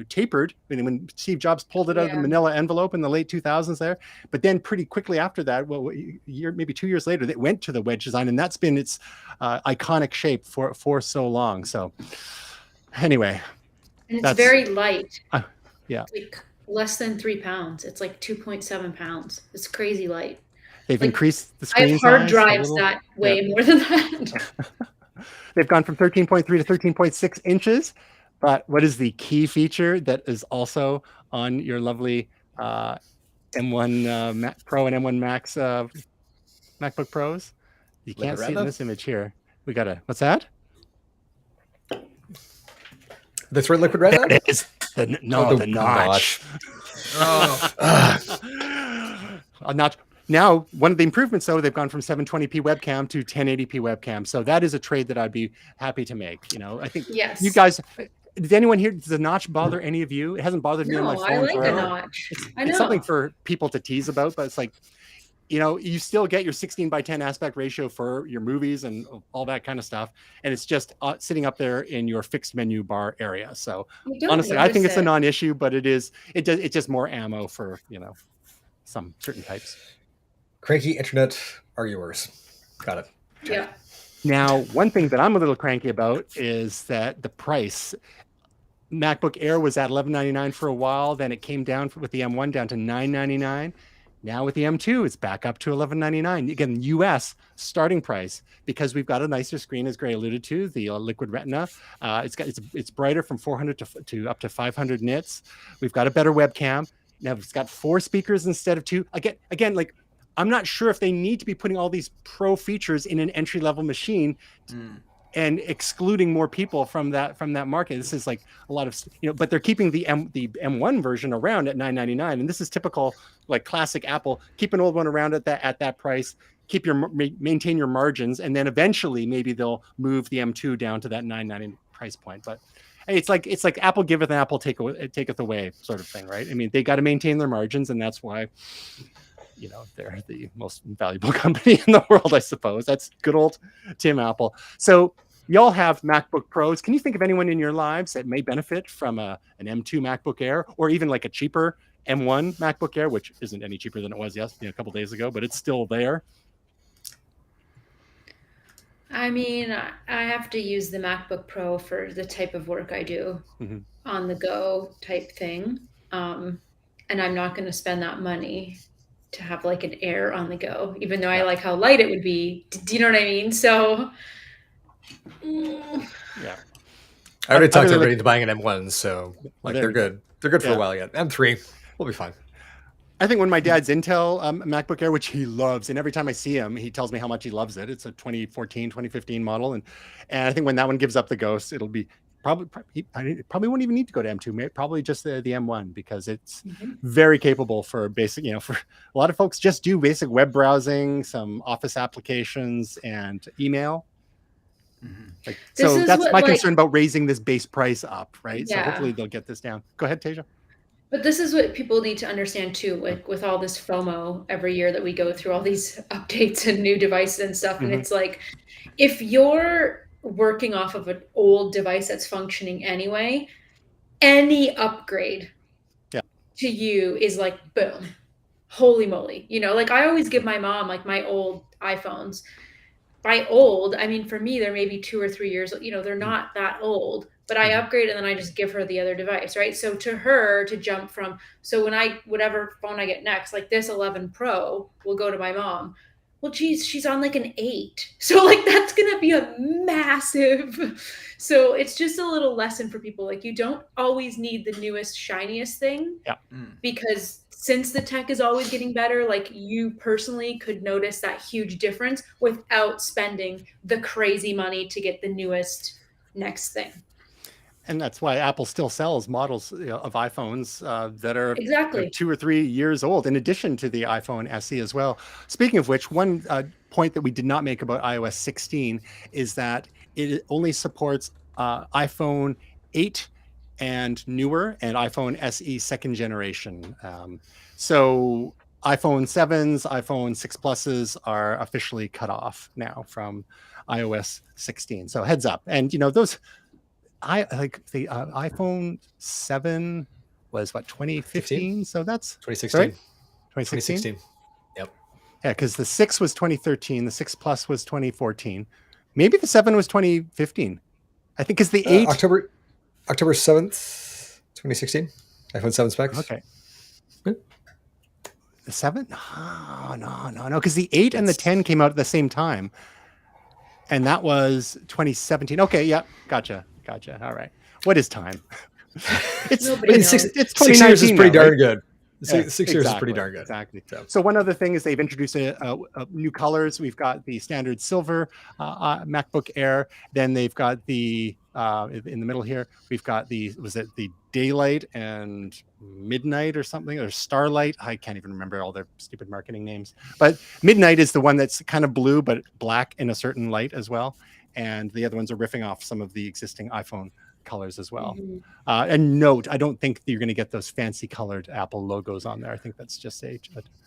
tapered when Steve Jobs pulled it out of the manila envelope in the late 2000s there. But then pretty quickly after that, maybe 2 years later, they went to the wedge design, and that's been its iconic shape for so long. So anyway, and it's very light. Yeah, like less than 3 pounds. It's like 2.7 pounds. It's crazy light. They've increased the screen size. I have hard drives that weigh more than that. They've gone from 13.3 to 13.6 inches. But what is the key feature that is also on your lovely M1 Mac Pro and M1 Max MacBook Pros? You can't see it in this image here. We got what's that? That's where liquid retina? It is. The notch. A notch. Now, one of the improvements, though, they've gone from 720p webcam to 1080p webcam. So that is a trade that I'd be happy to make. I think you guys, does anyone here, does the notch bother any of you? It hasn't bothered me on my phone. I like the notch. It's something for people to tease about, but it's like, you still get your 16:10 aspect ratio for your movies and all that kind of stuff. And it's just sitting up there in your fixed menu bar area. So honestly, I think it's a non-issue, but it's just more ammo for, some certain types. Cranky internet arguers. Got it. Yeah. Now, one thing that I'm a little cranky about is that the price. MacBook Air was at $11.99 for a while. Then it came down with the M1 down to $9.99. Now with the M2, it's back up to $11.99. Again, US starting price, because we've got a nicer screen, as Gray alluded to, the liquid retina. It's brighter from 400 to up to 500 nits. We've got a better webcam. Now it's got 4 speakers instead of 2. Again, like, I'm not sure if they need to be putting all these pro features in an entry-level machine and excluding more people from that market. This is like a lot of, but they're keeping the M1 version around at $9.99, and this is typical, like classic Apple. Keep an old one around at that price. Maintain your margins, and then eventually maybe they'll move the M2 down to that $9.99 price point. But it's like Apple giveth and Apple taketh away sort of thing, right? I mean, they got to maintain their margins, and that's why they're the most valuable company in the world, I suppose. That's good old Tim Apple. So y'all have MacBook Pros. Can you think of anyone in your lives that may benefit from an M2 MacBook Air, or even like a cheaper M1 MacBook Air, which isn't any cheaper than it was a couple days ago, but it's still there? I mean, I have to use the MacBook Pro for the type of work I do, on the go type thing. And I'm not going to spend that money to have like an Air on the go, even though I like how light it would be. Do you know what I mean? So, Yeah. I already talked everybody into buying an M1, so like they're good. They're good for a while yet. M3, we'll be fine. I think when my dad's Intel MacBook Air, which he loves, and every time I see him, he tells me how much he loves it. It's a 2014, 2015 model. And I think when that one gives up the ghost, it'll be probably won't even need to go to M2, probably just the M1, because it's very capable for basic, for a lot of folks just do basic web browsing, some office applications, and email. Like, so that's my concern about raising this base price up, right? Yeah. So hopefully they'll get this down. Go ahead, Tasia. But this is what people need to understand too, like with all this FOMO every year that we go through all these updates and new devices and stuff. And it's like, if you're working off of an old device that's functioning anyway, any upgrade to you is like, boom, holy moly. Like I always give my mom like my old iPhones. By old, I mean, for me, they're maybe 2 or 3 years, they're not that old, but I upgrade and then I just give her the other device, right? So to her, to jump from, so when whatever phone I get next, like this 11 Pro will go to my mom. Well, geez, she's on like an 8. So like, that's going to be a massive, so it's just a little lesson for people. Like you don't always need the newest, shiniest thing because since the tech is always getting better, like you personally could notice that huge difference without spending the crazy money to get the newest next thing. And that's why Apple still sells models of iPhones that are 2 or 3 years old, in addition to the iPhone SE as well. Speaking of which, one point that we did not make about iOS 16 is that it only supports iPhone 8 and newer, and iPhone SE second generation. So iPhone 7s, iPhone 6 Pluses are officially cut off now from iOS 16. So heads up. And those, the iPhone 7 was what, 2015? So that's 2016. Right? 2016. Yep. Yeah, because the 6 was 2013, the 6 Plus was 2014. Maybe the 7 was 2015. I think because the 8 October 7th, 2016. iPhone 7 specs. Okay. The 7? No. Because the 8 and the 10 came out at the same time. And that was 2017. Okay, yeah. Gotcha. All right. What is time? It's 2019. 6 years is pretty darn right? good. 6 years is pretty darn good. Exactly. So one other thing is they've introduced new colors. We've got the standard silver MacBook Air. Then they've got the in the middle here. We've got the daylight and midnight or something, or starlight. I can't even remember all their stupid marketing names. But midnight is the one that's kind of blue but black in a certain light as well. And the other ones are riffing off some of the existing iPhone colors as well. And note, I don't think you're going to get those fancy colored Apple logos on there. I think that's just a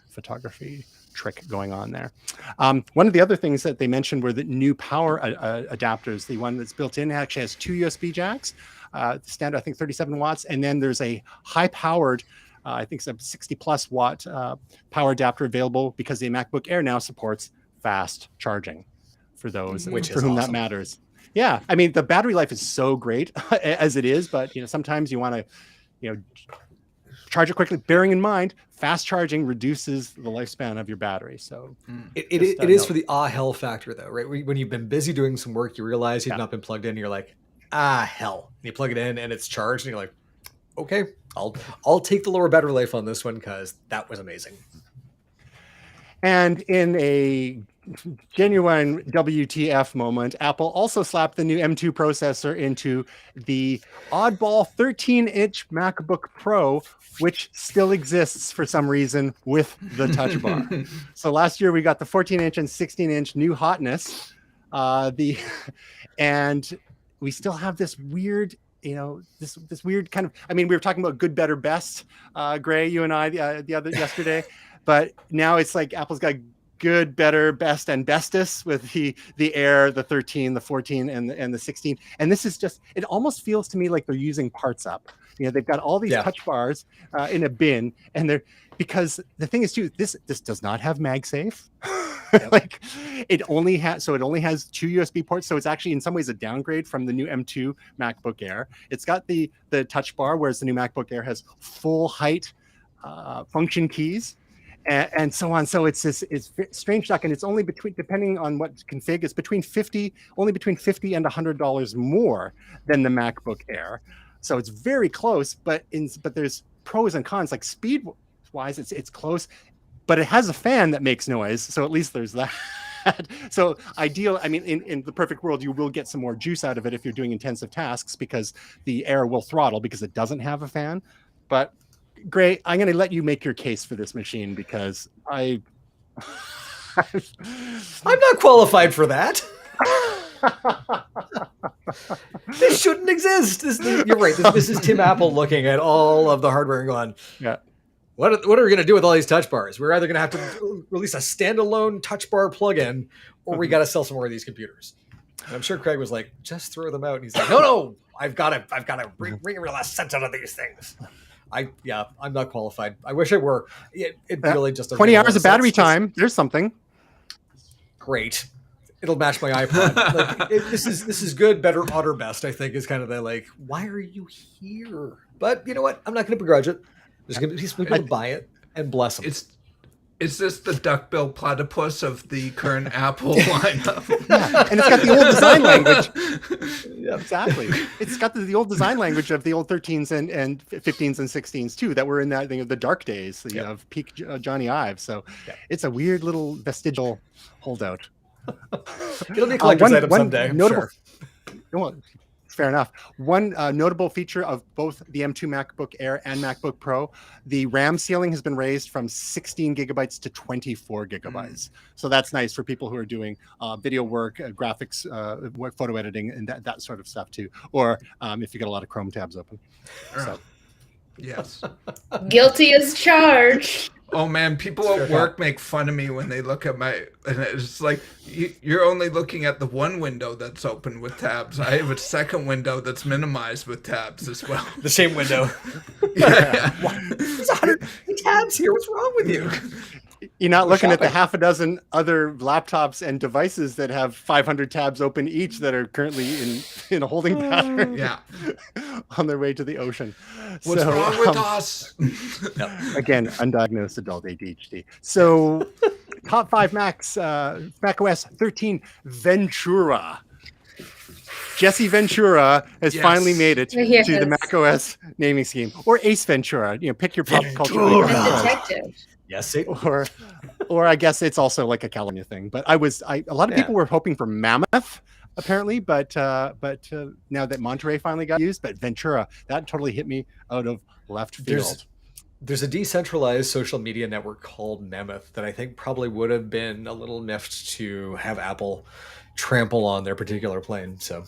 photography trick going on there. One of the other things that they mentioned were the new power adapters. The one that's built in actually has 2 USB jacks, standard, I think 37 watts. And then there's a high powered, I think it's a 60 plus watt power adapter available because the MacBook Air now supports fast charging for those for whom that matters. Yeah, I mean, the battery life is so great as it is, but sometimes you want to, charge it quickly. Bearing in mind, fast charging reduces the lifespan of your battery. So it is for the hell factor, though, right? When you've been busy doing some work, you realize you've not been plugged in. And you're like, hell. And you plug it in, and it's charged, and you're like, okay, I'll take the lower battery life on this one because that was amazing. And in a genuine WTF moment, Apple also slapped the new M2 processor into the oddball 13-inch MacBook Pro, which still exists for some reason with the touch bar. So last year we got the 14-inch and 16-inch new hotness, and we still have this weird, this weird kind of. I mean, we were talking about good, better, best, Gray, you and I, yesterday. But now it's like Apple's got good, better, best, and bestest with the Air, the 13, the 14, and the 16. And this is just, it almost feels to me like they're using parts up. They've got all these touch bars in a bin, and because the thing is too, this does not have MagSafe. Like it only has two USB ports, so it's actually in some ways a downgrade from the new M2 MacBook Air. It's got the touch bar, whereas the new MacBook Air has full height function keys and so on. So it's strange duck, and it's only between, depending on what config, it's between $50 and $100 more than the MacBook Air. So it's very close, but there's pros and cons. Like speed wise, it's close, but it has a fan that makes noise, so at least there's that. So ideal, I mean, in the perfect world, you will get some more juice out of it if you're doing intensive tasks, because the Air will throttle because it doesn't have a fan. But Gray, I'm going to let you make your case for this machine, because I'm not qualified for that. This shouldn't exist. You're right. This is Tim Apple looking at all of the hardware and going, yeah. What are we going to do with all these touch bars? We're either going to have to release a standalone touch bar plugin, or we got to sell some more of these computers. And I'm sure Craig was like, just throw them out. And he's like, no, I've got to bring a real sense out of these things. I'm not qualified. I wish I were. It really just doesn't 20 make a lot hours of battery time. There's something. Great. It'll match my iPod. Like, this is good, better, odder, best, I think, is kind of the, like, why are you here? But you know what? I'm not going to begrudge it. There's going to be some people to buy it, and bless them. Is this the duckbill platypus of the current Apple lineup? Yeah, and it's got the old design language. Yeah, exactly. It's got the old design language of the old 13s and 15s and 16s too, that were in that thing of the dark days of peak Johnny Ive. So it's a weird little vestigial holdout. It'll be a collector's item someday. Notable, well, fair enough. One notable feature of both the M2 MacBook Air and MacBook Pro, the RAM ceiling has been raised from 16 gigabytes to 24 gigabytes. So that's nice for people who are doing video work, graphics, photo editing, and that sort of stuff too. Or if you get a lot of Chrome tabs open. So. Yes. Guilty as charged. Oh man, people at work make fun of me when they look at my, and it's like, you're only looking at the one window that's open with tabs. I have a second window that's minimized with tabs as well. The same window. Yeah. There's 100 tabs here. What's wrong with you? You're not looking at the half a dozen other laptops and devices that have 500 tabs open each that are currently in a holding pattern. Yeah. On their way to the ocean. What's wrong with us? Again, undiagnosed adult ADHD. So top 5 Macs, macOS 13 Ventura. Jesse Ventura has finally made it to the macOS naming scheme, or Ace Ventura. Pick your pop culture. Detective. Yes, it, or I guess it's also like a California thing. But a lot of people were hoping for Mammoth, apparently, but now that Monterey finally got used, but Ventura, that totally hit me out of left field. There's a decentralized social media network called Mammoth that I think probably would have been a little miffed to have Apple trample on their particular plane. So.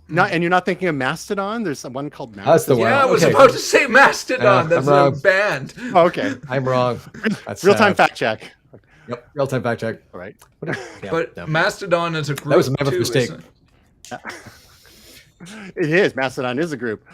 And you're not thinking of Mastodon? There's one called Mastodon. That's the one. Yeah, I was about to say Mastodon. That's a band. Oh, okay. I'm wrong. That's real-time fact check. Yep, real-time fact check. All right. But Mastodon is a group. That was a Mammoth mistake. It is. Mastodon is a group.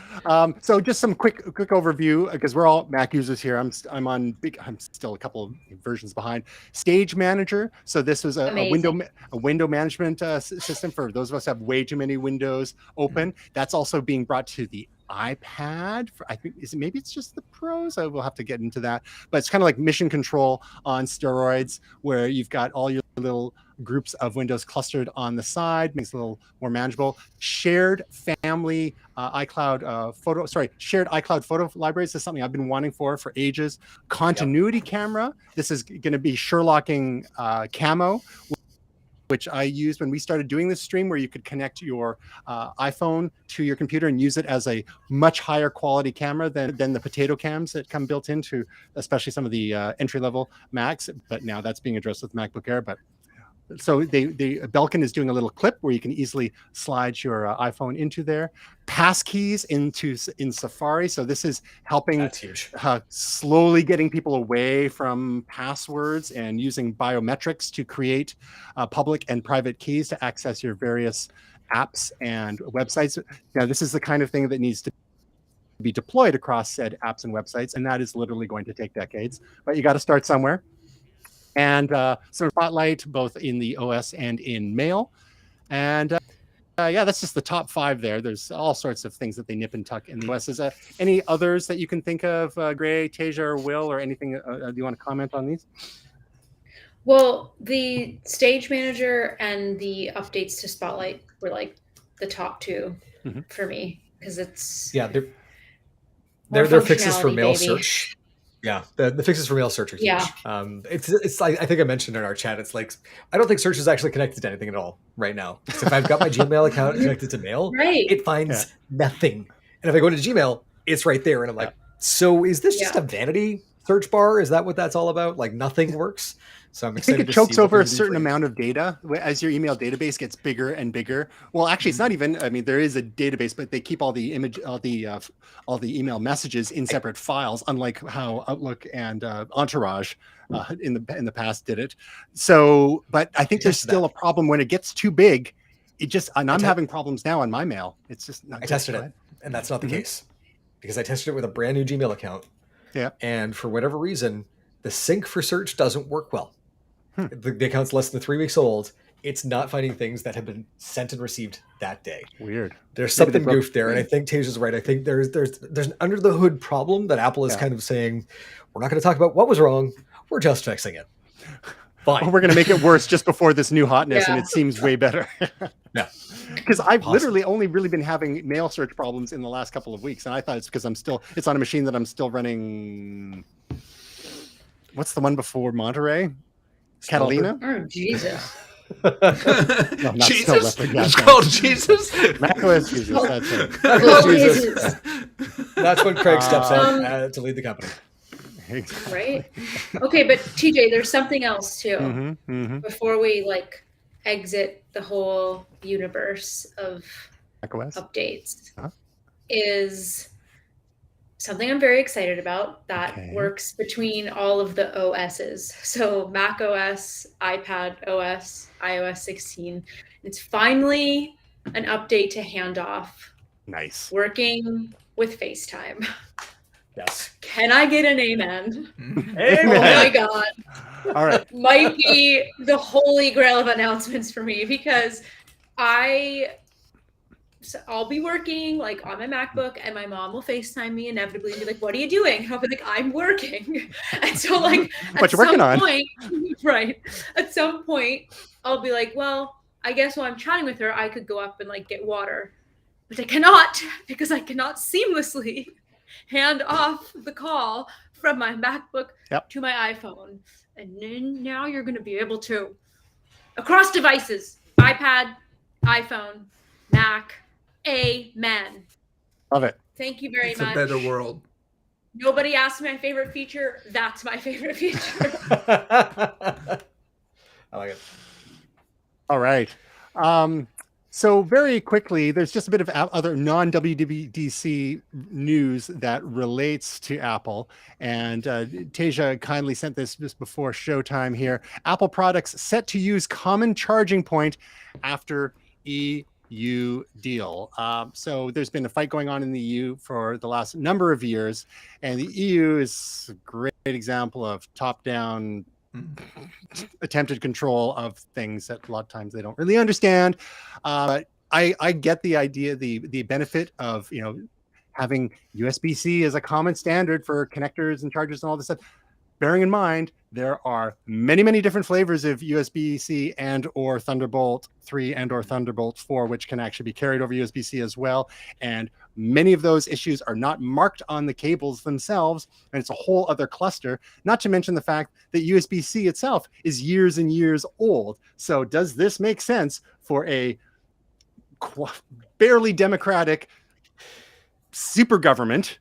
So just some quick overview, because we're all Mac users here. I'm still a couple of versions behind. Stage Manager. So this was a window management system for those of us who have way too many windows open. That's also being brought to the iPad. I think maybe it's just the Pros. I will have to get into that. But it's kind of like mission control on steroids, where you've got all your little groups of windows clustered on the side, makes it a little more manageable. Shared family shared iCloud photo libraries is something I've been wanting for ages. Continuity camera. This is going to be Sherlocking Camo, which I used when we started doing this stream, where you could connect your iPhone to your computer and use it as a much higher quality camera than the potato cams that come built into, especially some of the entry-level Macs. But now that's being addressed with MacBook Air. So the Belkin is doing a little clip where you can easily slide your iPhone into there. Passkeys in Safari. So this is helping slowly getting people away from passwords and using biometrics to create public and private keys to access your various apps and websites. Now, this is the kind of thing that needs to be deployed across said apps and websites, and that is literally going to take decades. But you got to start somewhere. and some Spotlight both in the OS and in Mail. And yeah, that's just the top 5 there. There's all sorts of things that they nip and tuck in the OS. Is any others that you can think of, Gray, Tasia, or Will, or anything? Do you want to comment on these? Well, the Stage Manager and the updates to Spotlight were like the top 2 for me, because it's they're fixes for mail baby. search. Yeah, the fixes for mail search are huge. Yeah. It's like, I think I mentioned in our chat, it's like, I don't think search is actually connected to anything at all right now. So if I've got my Gmail account connected to Mail, it finds nothing. And if I go to Gmail, it's right there. And I'm like, so is this just a vanity search bar? Is that what that's all about? Like nothing works? So I'm excited. I think it chokes over a certain amount of data as your email database gets bigger and bigger. Well, actually, it's not even. I mean, there is a database, but they keep all the email messages in separate files, unlike how Outlook and Entourage in the past did it. So, but I think there's still a problem when it gets too big. And I'm having problems now on my mail. It's just not. I tested it, and that's not the case, because I tested it with a brand new Gmail account. Yeah, and for whatever reason, the sync for search doesn't work well. The account's less than 3 weeks old. It's not finding things that have been sent and received that day. Weird. There's something goofed there, and I think Tasia's right. I think there's an under the hood problem that Apple is kind of saying, we're not going to talk about what was wrong. We're just fixing it. Fine. Or we're going to make it worse just before this new hotness, and it seems way better. Yeah. Because I've literally only really been having mail search problems in the last couple of weeks, and I thought it's because it's on a machine that I'm still running. What's the one before Monterey? Catalina? Oh, Jesus. No, not Jesus? Still It's called Jesus? macOS Jesus, that's it. macOS Jesus. That's when Craig steps in to lead the company. Exactly. Right? Okay, but TJ, there's something else too. Before we exit the whole universe of macOS updates, is something I'm very excited about that works between all of the OSs. So Mac OS, iPad OS, iOS 16. It's finally an update to Handoff. Nice. Working with FaceTime. Yes. Can I get an amen? Amen. Oh my God. All right. Might be the holy grail of announcements for me, because I'll be working on my MacBook, and my mom will FaceTime me inevitably and be like, "What are you doing?" And I'll be like, "I'm working." And so what you working on? Right. At some point, I'll be like, "Well, I guess while I'm chatting with her, I could go up and get water," but I cannot, because I cannot seamlessly hand off the call from my MacBook to my iPhone. And then now you're going to be able to, across devices, iPad, iPhone, Mac. Amen. Love it. Thank you very much. It's a better world. Nobody asked my favorite feature. That's my favorite feature. I like it. All right. So very quickly, there's just a bit of other non-WWDC news that relates to Apple. And Tasia kindly sent this just before showtime here. Apple products set to use common charging point after EU deal. So there's been a fight going on in the EU for the last number of years. And the EU is a great example of top-down attempted control of things that a lot of times they don't really understand. But I get the idea, the benefit of having USB-C as a common standard for connectors and chargers and all this stuff. Bearing in mind, there are many, many different flavors of USB-C and or Thunderbolt 3 and or Thunderbolt 4, which can actually be carried over USB-C as well. And many of those issues are not marked on the cables themselves, and it's a whole other cluster, not to mention the fact that USB-C itself is years and years old. So does this make sense for a barely democratic super government?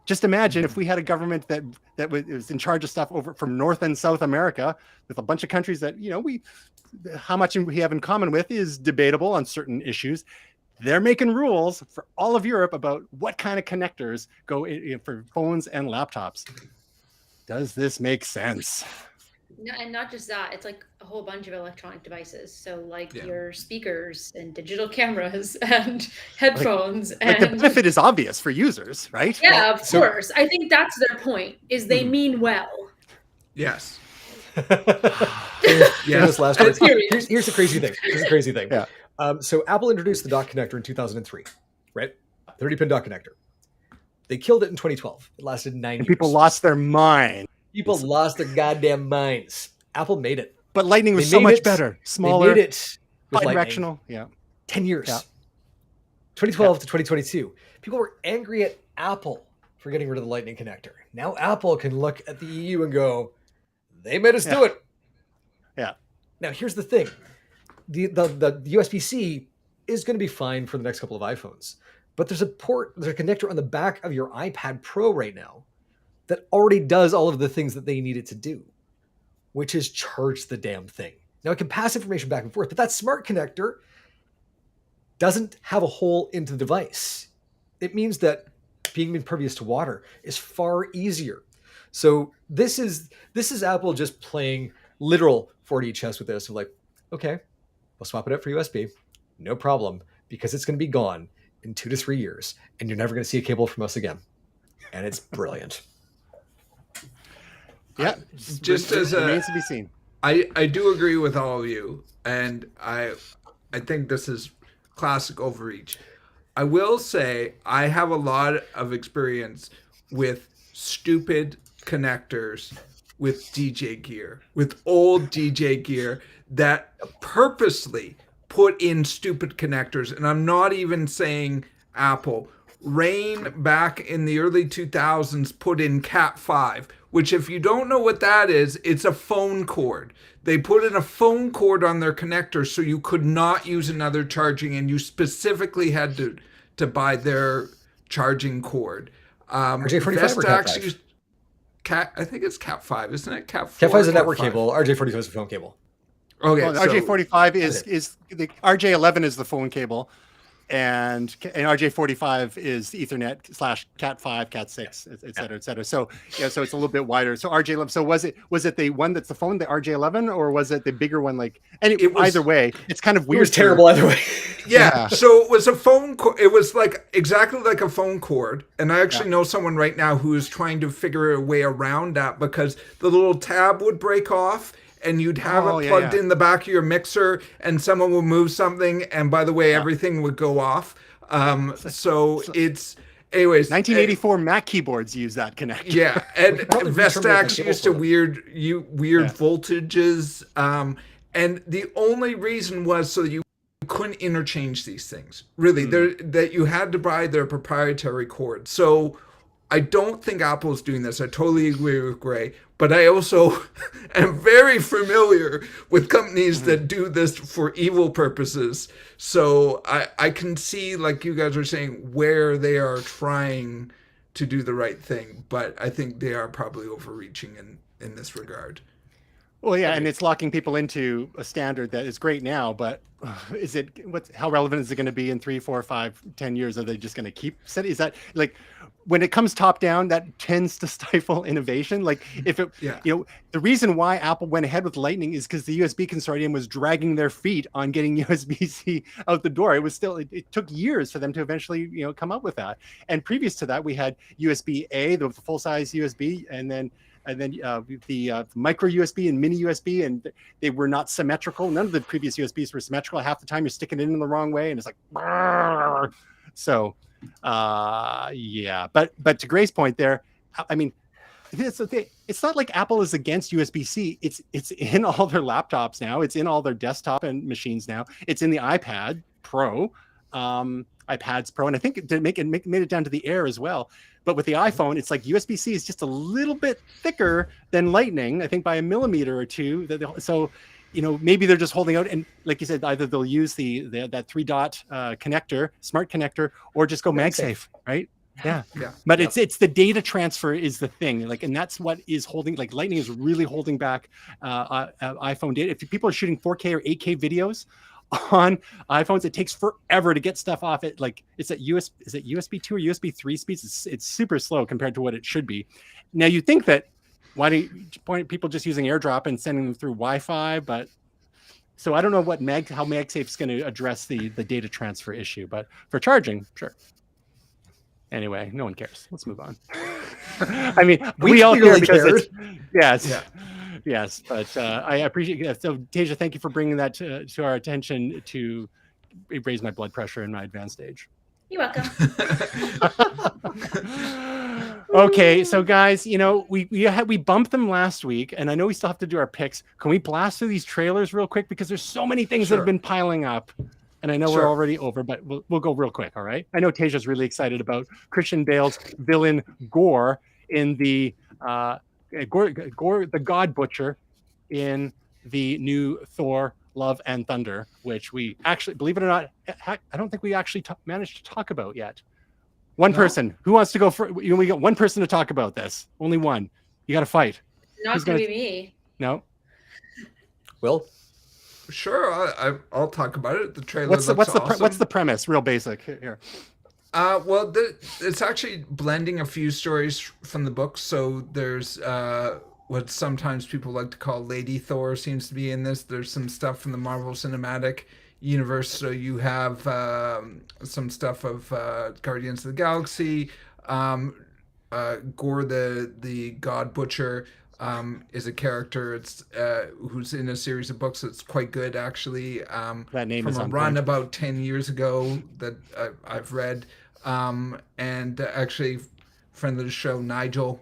Just imagine if we had a government that was in charge of stuff over from North and South America, with a bunch of countries that how much we have in common with is debatable on certain issues. They're making rules for all of Europe about what kind of connectors go for phones and laptops. Does this make sense? No, and not just that, it's a whole bunch of electronic devices. So your speakers and digital cameras and headphones. The benefit is obvious for users, right? Yeah, of course. I think that's their point, is they mean well. Yes. Famous last words. Serious. Here's the crazy thing. Yeah. So Apple introduced the dock connector in 2003, right? 30-pin dock connector. They killed it in 2012. It lasted 9 years. People lost their mind. People lost their goddamn minds. Apple made it. But Lightning was They so made much it. better, smaller, They made it with Lightning. bi-directional. Yeah. 10 years. Yeah. 2012 to 2022. People were angry at Apple for getting rid of the Lightning connector. Now Apple can look at the EU and go, they made us do it. Yeah. Now here's the thing. The USB-C is going to be fine for the next couple of iPhones. But there's a connector on the back of your iPad Pro right now that already does all of the things that they need it to do, which is charge the damn thing. Now it can pass information back and forth, but that smart connector doesn't have a hole into the device. It means that being impervious to water is far easier. So this is Apple just playing literal 4D chess with this. Of like, okay, we'll swap it out for USB, no problem, because it's going to be gone in 2 to 3 years, and you're never going to see a cable from us again. And it's brilliant. Yeah. Just as remains to be seen. I do agree with all of you, and I think this is classic overreach. I will say I have a lot of experience with stupid connectors with DJ gear, with old DJ gear that purposely put in stupid connectors. And I'm not even saying Apple. Rain back in the early 2000s put in Cat 5, which if you don't know what that is, it's a phone cord. They put in a phone cord on their connector so you could not use another charging, and you specifically had to buy their charging cord. RJ45 or Cat 5? I think it's Cat 5, isn't it? Cat 4. Cat 5 is a network cable. RJ45 is a phone cable. Okay, well, RJ45 is the RJ11 is the phone cable, and RJ45 is Ethernet / Cat 5, Cat 6, et cetera, et cetera. So yeah, so it's a little bit wider. So RJ11. So was it the one that's the phone, the RJ11, or was it the bigger one? Like, and either way, it's kind of weird. It was terrible either way. Yeah. So it was a phone cord. It was like exactly like a phone cord. And I actually know someone right now who is trying to figure a way around that, because the little tab would break off and you'd have it plugged in the back of your mixer, and someone would move something, and by the way, everything would go off. So it's, anyways. 1984 Mac keyboards use that connector. Yeah, and Vestax used to weird voltages. And the only reason was so you couldn't interchange these things. Really, that you had to buy their proprietary cord. So I don't think Apple's doing this. I totally agree with Gray. But I also am very familiar with companies that do this for evil purposes. So I can see, like you guys are saying, where they are trying to do the right thing. But I think they are probably overreaching in this regard. Well, yeah, and it's locking people into a standard that is great now, but how relevant is it going to be in 3, 4, 5, 10 years? Are they just going to keep setting? Is that like, when it comes top down, that tends to stifle innovation? Like, if it, the reason why Apple went ahead with Lightning is because the USB consortium was dragging their feet on getting USB-C out the door. It was still, it took years for them to eventually, come up with that. And previous to that, we had USB-A, the full-size USB, and then the micro USB and mini USB, and they were not symmetrical. None of the previous USBs were symmetrical. Half the time you're sticking it in the wrong way, and it's like, brrr. So, but to Gray's point there, I mean, it's not like Apple is against USB-C. It's in all their laptops now. It's in all their desktop and machines now. It's in the iPad Pro, iPads Pro, and I think it made it down to the Air as well. But with the iPhone, it's like USB-C is just a little bit thicker than Lightning, I think by a millimeter or two. So, maybe they're just holding out, and like you said, either they'll use that 3-dot connector, smart connector, or just go MagSafe, right? Yeah. But it's the data transfer is the thing, like, and that's what is holding. Like, Lightning is really holding back iPhone data. If people are shooting 4K or 8K videos on iPhones, it takes forever to get stuff off it. Like, is it USB 2 or USB 3 speeds? It's super slow compared to what it should be. Now, you think that, why don't people just using AirDrop and sending them through Wi-Fi? But so I don't know how MagSafe is going to address the data transfer issue, but for charging, sure. Anyway, no one cares. Let's move on. I mean, we all care because Yes, but I appreciate it. So, Tasia, thank you for bringing that to our attention to raise my blood pressure in my advanced age. You're welcome. Okay, so guys, we bumped them last week, and I know we still have to do our picks. Can we blast through these trailers real quick, because there's so many things that have been piling up, and I know we're already over, but we'll go real quick. All right. I know Tasia's really excited about Christian Bale's villain Gore in the Gore the God Butcher in the new Thor Love and Thunder, which we actually, believe it or not, I don't think we actually managed to talk about yet. One person who wants to go for, we got one person to talk about this. Only one. You got to fight. Not going to be me. No. Will? Sure, I'll talk about it. The trailer looks awesome. What's the premise? Real basic here. Well, it's actually blending a few stories from the book. So there's what sometimes people like to call Lady Thor seems to be in this. There's some stuff from the Marvel Cinematic Universe. So you have some stuff of Guardians of the Galaxy. Gore the God Butcher is a character who's in a series of books that's quite good, actually. That name from is a on run point. about 10 years ago that I've read. And actually, friend of the show, Nigel.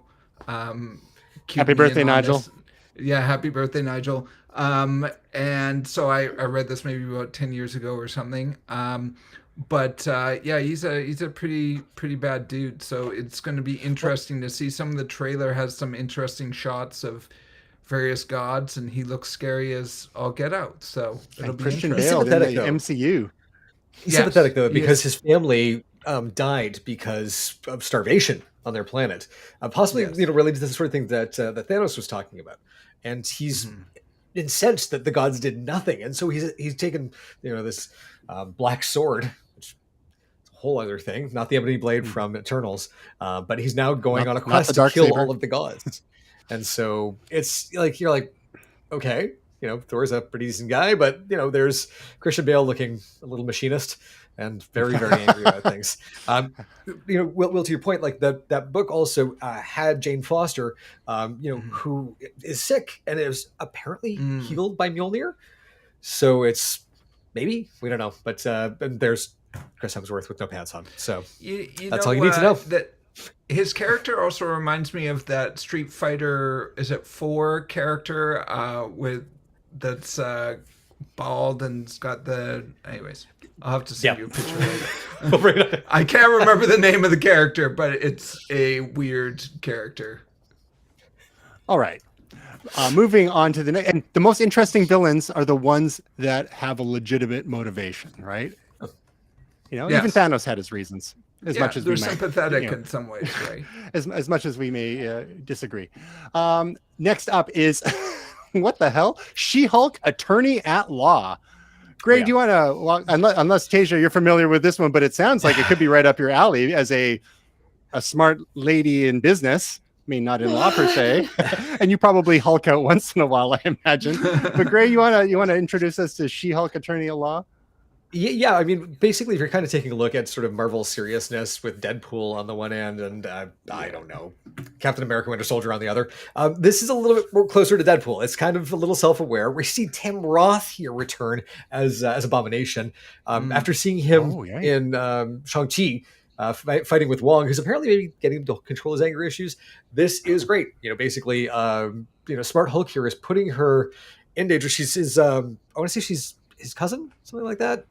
Happy birthday, Nigel. Yeah, happy birthday, Nigel. And so I read this maybe about 10 years ago or something. But yeah, he's a pretty bad dude. So it's going to be interesting to see. Some of the trailer has some interesting shots of various gods, and he looks scary as all get out. So it'll be Christian interesting. Bale in the MCU. He's sympathetic though, because his family died because of starvation on their planet, possibly related to the sort of thing that Thanos was talking about, and he's incensed that the gods did nothing, and so he's taken this black sword, which is a whole other thing, not the ebony blade from Eternals, but he's now going on a quest to kill all of the gods, and so it's like you're like, okay, Thor's a pretty decent guy, but there's Christian Bale looking a little machinist and very, very angry about things. Will, to your point, like that book also had Jane Foster, who is sick and is apparently healed by Mjolnir. So it's maybe, we don't know, but there's Chris Hemsworth with no pants on. So that's all you need to know. That his character also reminds me of that Street Fighter, is it 4 character that's bald and's got anyways, I'll have to send you a picture later. I can't remember the name of the character, but it's a weird character. All right. Moving on to the next, and the most interesting villains are the ones that have a legitimate motivation, right? Even Thanos had his reasons. As much as they're sympathetic in some ways, right? As much as we may disagree. Next up is what the hell? She-Hulk Attorney at Law. Greg, do you want to, unless Tasia, you're familiar with this one, but it sounds like it could be right up your alley as a smart lady in business. I mean, not in law per se, and you probably Hulk out once in a while, I imagine. But Greg, you want to introduce us to She-Hulk Attorney at Law? Yeah, I mean, basically, if you're kind of taking a look at sort of Marvel seriousness with Deadpool on the one end and, I don't know, Captain America Winter Soldier on the other, this is a little bit more closer to Deadpool. It's kind of a little self-aware. We see Tim Roth here return as Abomination. After seeing him in Shang-Chi, fighting with Wong, who's apparently maybe getting him to control his anger issues. This is great. Basically, Smart Hulk here is putting her in danger. She's his, I want to say she's his cousin, something like that.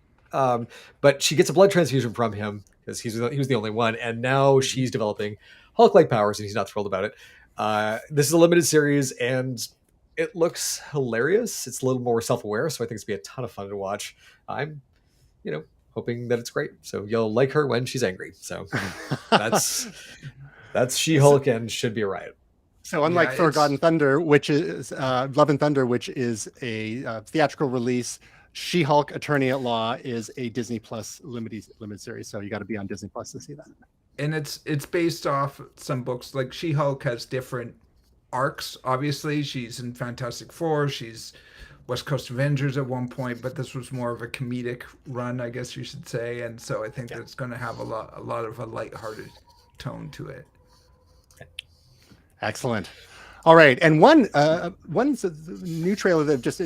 But she gets a blood transfusion from him because he was the only one, and now she's developing Hulk-like powers, and he's not thrilled about it. This is a limited series, and it looks hilarious. It's a little more self-aware, so I think it's gonna be a ton of fun to watch. I'm, hoping that it's great. So you'll like her when she's angry. So that's She-Hulk and should be a riot. So unlike Thor: God and Thunder, which is Love and Thunder, which is a theatrical release, She-Hulk Attorney at Law is a Disney Plus limited series. So you got to be on Disney Plus to see that. And it's based off some books. Like She-Hulk has different arcs. Obviously, she's in Fantastic Four. She's West Coast Avengers at one point, but this was more of a comedic run, I guess you should say. And so I think that it's going to have a lot of a lighthearted tone to it. Excellent. All right, and one's a new trailer that just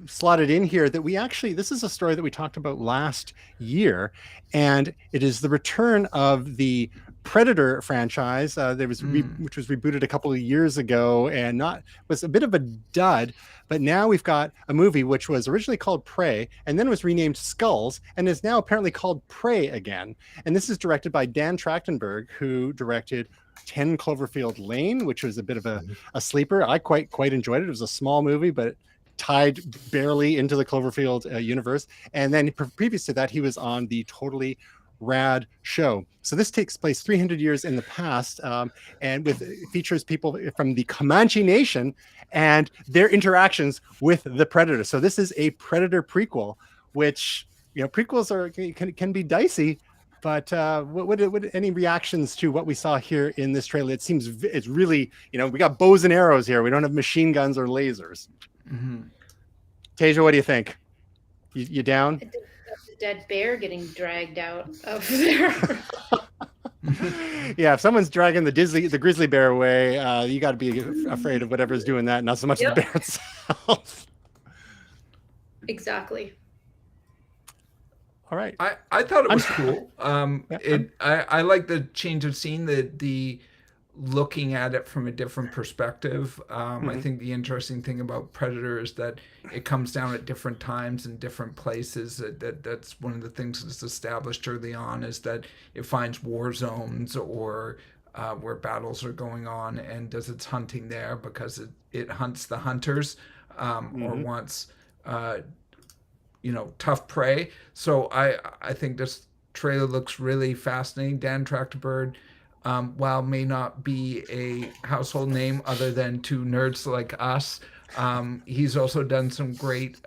slotted in here that we actually, this is a story that we talked about last year, and it is the return of the Predator franchise. There was which was rebooted a couple of years ago and was a bit of a dud, but now we've got a movie which was originally called Prey and then was renamed Skulls and is now apparently called Prey again. And this is directed by Dan Trachtenberg, who directed 10 Cloverfield Lane, which was a bit of a sleeper. I quite enjoyed it. It was a small movie, but tied barely into the Cloverfield universe. And then previous to that, he was on the Totally Rad show. So this takes place 300 years in the past, and features people from the Comanche Nation and their interactions with the Predator. So this is a Predator prequel, which, prequels can be dicey. But what any reactions to what we saw here in this trailer? It seems it's really, we got bows and arrows here. We don't have machine guns or lasers. Mm-hmm. Tasia, what do you think? You down? I think that's a dead bear getting dragged out of there. Yeah, if someone's dragging the grizzly bear away, you got to be afraid of whatever's doing that, not so much the bear itself. Exactly. All right. I thought it was cool. I like the change of scene, the looking at it from a different perspective. I think the interesting thing about Predator is that it comes down at different times and different places. That's one of the things that's established early on, is that it finds war zones or where battles are going on and does its hunting there because it hunts the hunters or wants tough prey. So I think this trailer looks really fascinating. Dan Trachtenberg, while may not be a household name other than to nerds like us, he's also done some great,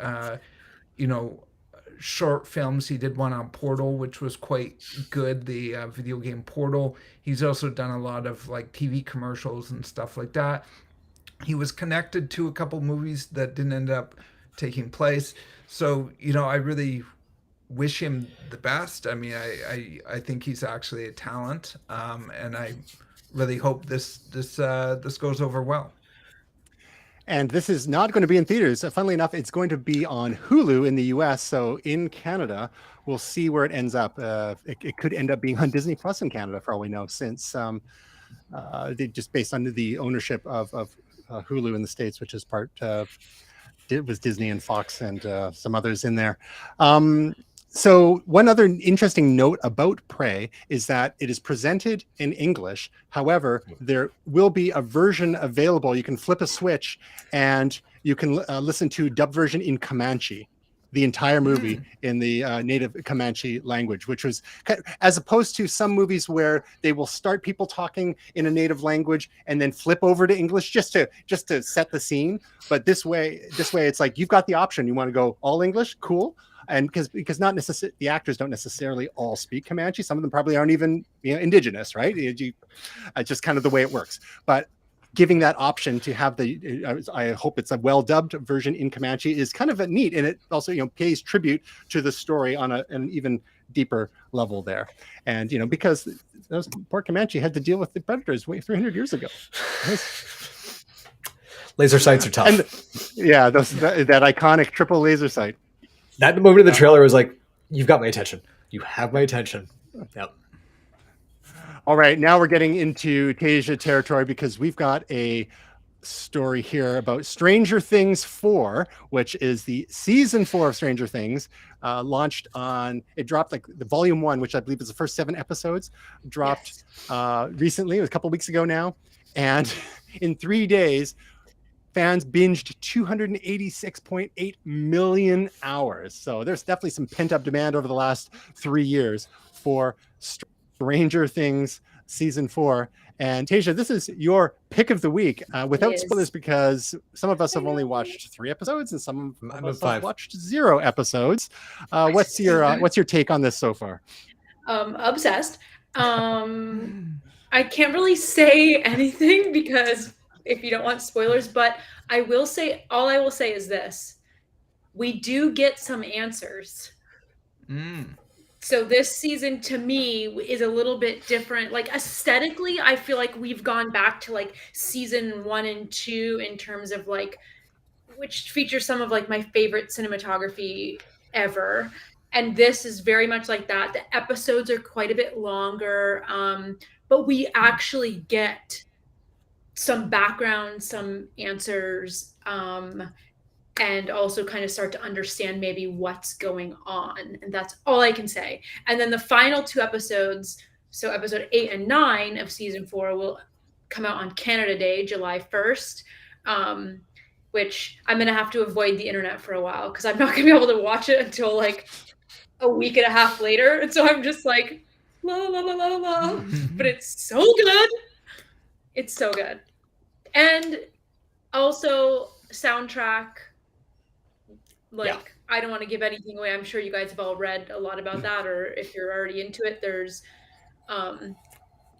short films. He did one on Portal, which was quite good, the video game Portal. He's also done a lot of TV commercials and stuff like that. He was connected to a couple movies that didn't end up taking place. So, I really wish him the best. I mean, I think he's actually a talent, and I really hope this goes over well. And this is not going to be in theaters. Funnily enough, it's going to be on Hulu in the US. So in Canada, we'll see where it ends up. It could end up being on Disney Plus in Canada, for all we know, since just based on the ownership of Hulu in the States, which is part it was Disney and Fox and some others in there. So one other interesting note about Prey is that it is presented in English. However, there will be a version available. You can flip a switch and you can listen to dub version in Comanche, the entire movie in the native Comanche language, which was, as opposed to some movies where they will start people talking in a native language and then flip over to English just to set the scene. But this way it's like you've got the option. You want to go all English, cool. And because not necessarily the actors don't necessarily all speak Comanche. Some of them probably aren't even indigenous, right? Just kind of the way it works. But giving that option to have I hope it's a well-dubbed version in Comanche is kind of neat, and it also pays tribute to the story on an even deeper level there. And because those poor Comanche had to deal with the predators 300 years ago. Laser sights are tough. And, that iconic triple laser sight. That moment in the trailer was like, you've got my attention. You have my attention. Yep. All right, now we're getting into Tasia territory because we've got a story here about Stranger Things 4, which is the season 4 of Stranger Things, launched it dropped the volume 1, which I believe is the first 7 episodes, dropped recently, it was a couple of weeks ago now. And in 3 days, fans binged 286.8 million hours. So there's definitely some pent-up demand over the last 3 years for Stranger Things season 4. And Tasia, this is your pick of the week, without spoilers, because some of us have only watched 3 episodes and some of us have watched 0 episodes. What's your take on this so far? Obsessed. I can't really say anything because if you don't want spoilers, but I will say is this: we do get some answers. So this season to me is a little bit different. Like aesthetically, I feel like we've gone back to like season 1 and 2 in terms of like, which features some of like my favorite cinematography ever. And this is very much like that. The episodes are quite a bit longer, but we actually get some background, some answers, and also kind of start to understand maybe what's going on. And that's all I can say. And then the final 2 episodes, so episode 8 and 9 of season 4 will come out on Canada Day, July 1st, which I'm going to have to avoid the internet for a while because I'm not going to be able to watch it until like a week and a half later. And so I'm just like, la, la, la, la, la, la. But it's so good. It's so good. And also soundtrack, like I don't want to give anything away. I'm sure you guys have all read a lot about that, or if you're already into it, there's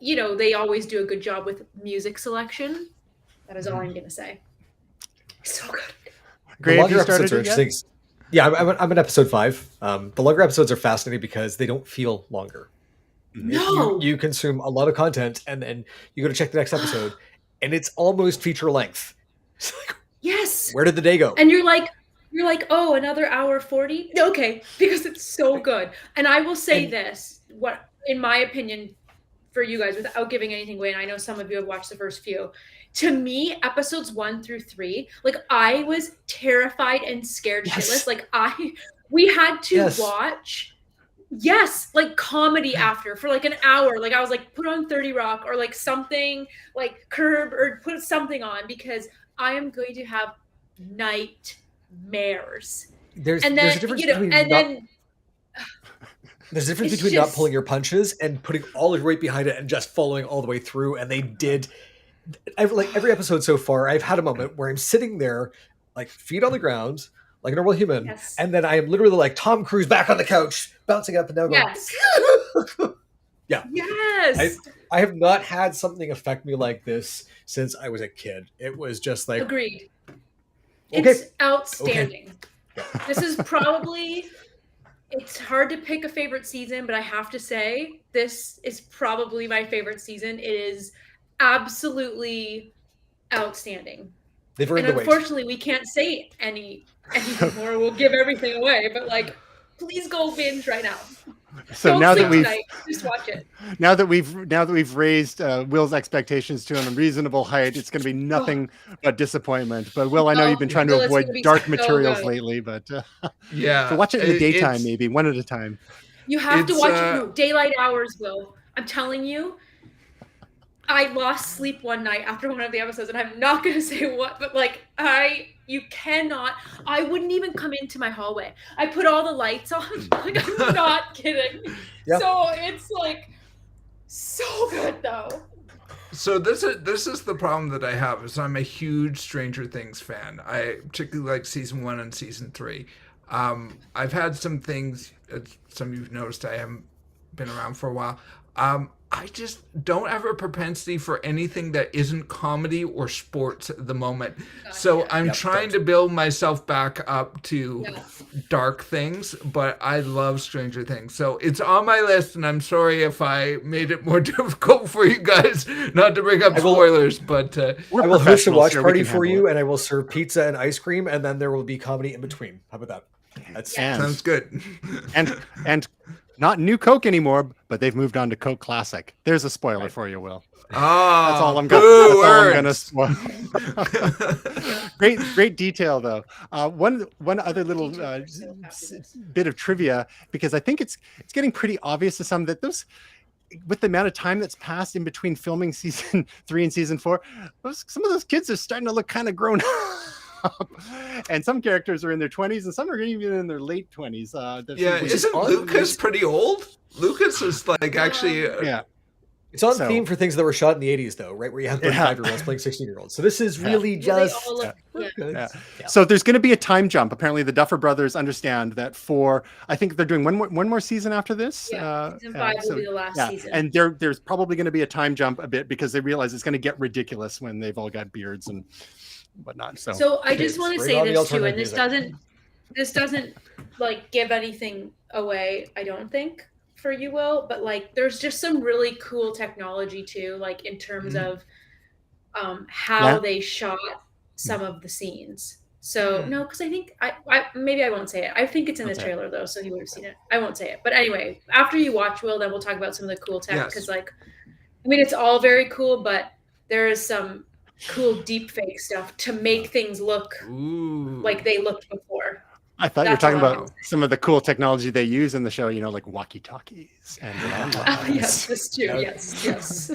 you know, they always do a good job with music selection. That is all I'm gonna say. It's so good. Great. Have you started it yet? Yeah, I'm in episode 5. The longer episodes are fascinating because they don't feel longer. No, you consume a lot of content and then you go to check the next episode and it's almost feature length. It's like, yes. Where did the day go? And you're like, oh, another hour 40? Okay, because it's so good. And I will say this, what, in my opinion, for you guys, without giving anything away, and I know some of you have watched the first few, to me, episodes 1 through 3, like I was terrified and scared shitless. Like we had to watch, like comedy after for like an hour. Like I was like, put on 30 Rock or like something like Curb or put something on because I am going to have nightmares. There's a difference between there's a difference between not pulling your punches and putting all your weight behind it and just following all the way through. And they did. Every episode so far, I've had a moment where I'm sitting there, like feet on the ground, like a normal human, and then I am literally like Tom Cruise back on the couch, bouncing up and down. Going, Yes. I have not had something affect me like this since I was a kid. It was just like agreed. It's outstanding. This is probably. It's hard to pick a favorite season, but I have to say this is probably my favorite season. It is absolutely outstanding. They've earned the wait. Unfortunately, we can't say any more. We'll give everything away, but like, please go binge right now. So Don't now that we've tonight, just watch it. Now that we've raised Will's expectations to an unreasonable height, it's going to be nothing but disappointment. But Will, I know you've been trying to avoid dark materials lately, but so watch it in the daytime, maybe one at a time. You have to watch it daylight hours, Will. I'm telling you. I lost sleep one night after one of the episodes, and I'm not going to say what, but like you cannot. I wouldn't even come into my hallway. I put all the lights on. Like I'm not kidding. Yep. So it's like so good though. So this is the problem that I have is I'm a huge Stranger Things fan. I particularly like season 1 and season 3. I've had some things. Some of you've noticed I haven't been around for a while. I just don't have a propensity for anything that isn't comedy or sports at the moment. So I'm trying to build myself back up to dark things, but I love Stranger Things. So it's on my list, and I'm sorry if I made it more difficult for you guys not to bring up spoilers, but I will host a watch party for you, and I will serve pizza and ice cream, and then there will be comedy in between. How about that? That sounds good. and not New Coke anymore, but they've moved on to Coke Classic. There's a spoiler for you, Will. That's all I'm going to spoil. Great detail, though. One other little bit of trivia, because I think it's getting pretty obvious to some that those, with the amount of time that's passed in between filming season 3 and season 4, some of those kids are starting to look kind of grown up. And some characters are in their 20s and some are even in their late 20s. Isn't Lucas pretty old? Lucas is like actually it's on theme for things that were shot in the 80s though, right, where you have 35-year-olds playing 16-year-olds. So this is really just So there's going to be a time jump. Apparently the Duffer Brothers understand that I think they're doing one more season after this. Season 5 will be the last season. And there's probably going to be a time jump a bit because they realize it's going to get ridiculous when they've all got beards and whatnot. So I just want to say this too, and this doesn't like give anything away, I don't think, for you, Will, but like there's just some really cool technology too, like in terms of how Yeah. they shot some of the scenes. So no, because I think I maybe I won't say it. I think it's in the Don't say it. trailer though, so you would have seen it. I won't say it. But anyway, after you watch, Will, then we'll talk about some of the cool tech Yes. because like I mean it's all very cool, but there is some cool deep fake stuff to make things look Ooh. like they looked before. I thought you were That's talking all I about can some of the cool technology they use in the show, you know, like walkie-talkies and Yes, that's true. Yes, yes.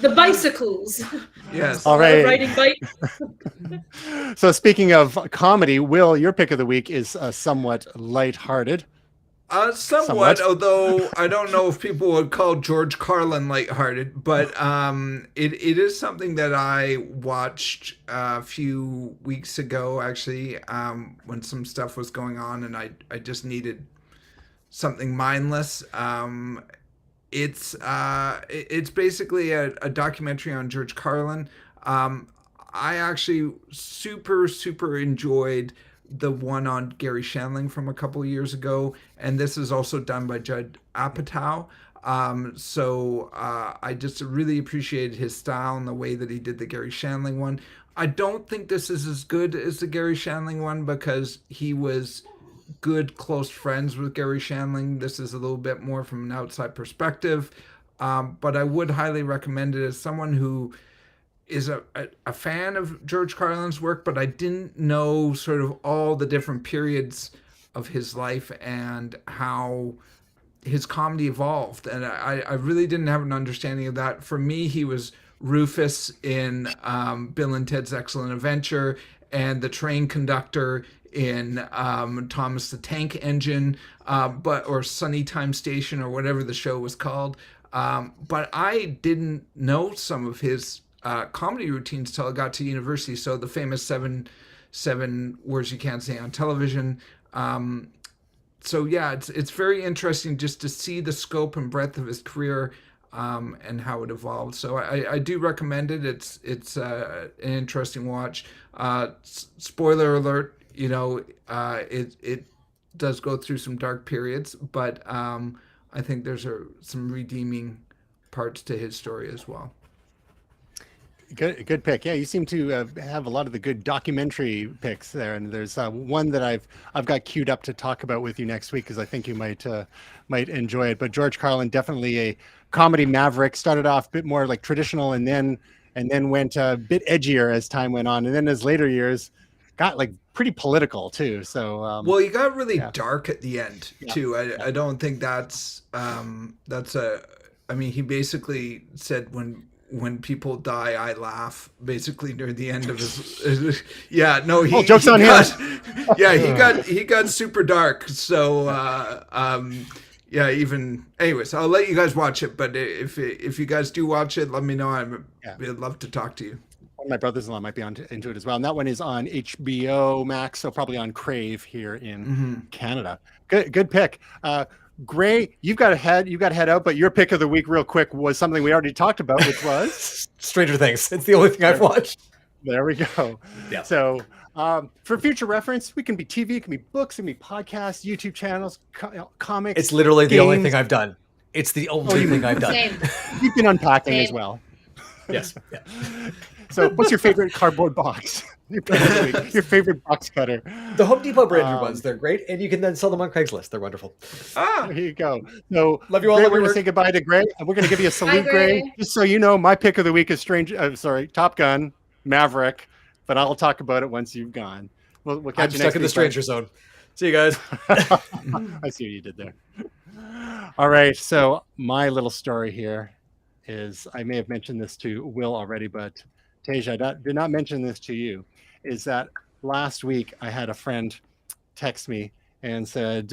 The bicycles. Yes. All right. Riding bike. So speaking of comedy, Will, your pick of the week is somewhat lighthearted. Somewhat, although I don't know if people would call George Carlin lighthearted, but it is something that I watched a few weeks ago, actually, when some stuff was going on, and I just needed something mindless. It's basically a documentary on George Carlin. I actually super enjoyed the one on Gary Shandling from a couple of years ago, and this is also done by Judd Apatow. So I just really appreciated his style and the way that he did the Gary Shandling one. I don't think this is as good as the Gary Shandling one because he was good close friends with Gary Shandling. This is a little bit more from an outside perspective, but I would highly recommend it as someone who is a fan of George Carlin's work, but I didn't know sort of all the different periods of his life and how his comedy evolved. And I really didn't have an understanding of that. For me, he was Rufus in Bill and Ted's Excellent Adventure and the train conductor in Thomas the Tank Engine, or Sunny Time Station or whatever the show was called. But I didn't know some of his comedy routines till I got to university. So the famous seven words you can't say on television. So yeah, it's very interesting just to see the scope and breadth of his career and how it evolved. So I do recommend it. It's an interesting watch. Spoiler alert, you know, it does go through some dark periods, but I think there's some redeeming parts to his story as well. Good pick. Yeah, you seem to have a lot of the good documentary picks there, and there's one that I've got queued up to talk about with you next week because I think you might enjoy it. But George Carlin, definitely a comedy maverick. Started off a bit more like traditional, and then went a bit edgier as time went on, and then his later years got like pretty political too. So well, he got really dark at the end too. I don't think that's I mean, he basically said when people die, I laugh. Basically, near the end of his jokes on him. Yeah, he got super dark. So anyways, I'll let you guys watch it. But if you guys do watch it, let me know. I'd love to talk to you. One of my brothers-in-law might be into it as well, and that one is on HBO Max, so probably on Crave here in Canada. Good pick. Gray, you've got to head out, but your pick of the week real quick was something we already talked about, which was Stranger Things. It's the only thing I've watched. There we go. Yeah. So for future reference, we can be TV, it can be books, it can be podcasts, YouTube channels, comics. It's literally the only thing I've done. It's the only thing I've done. Same. You've been unpacking Same. as well. Yes. Yeah. So what's your favorite cardboard box? Your favorite box cutter? The Home Depot branded ones. They're great. And you can then sell them on Craigslist. They're wonderful. There you go. So love you all. Gray, we're going to say goodbye to Gray. And we're going to give you a salute, Gray. Just so you know, my pick of the week is Top Gun, Maverick. But I'll talk about it once you've gone. We'll catch you next week. I'm stuck in the stranger zone. See you guys. I see what you did there. All right. So my little story here is, I may have mentioned this to Will already, but Tasia, did not mention this to you, is that last week I had a friend text me and said,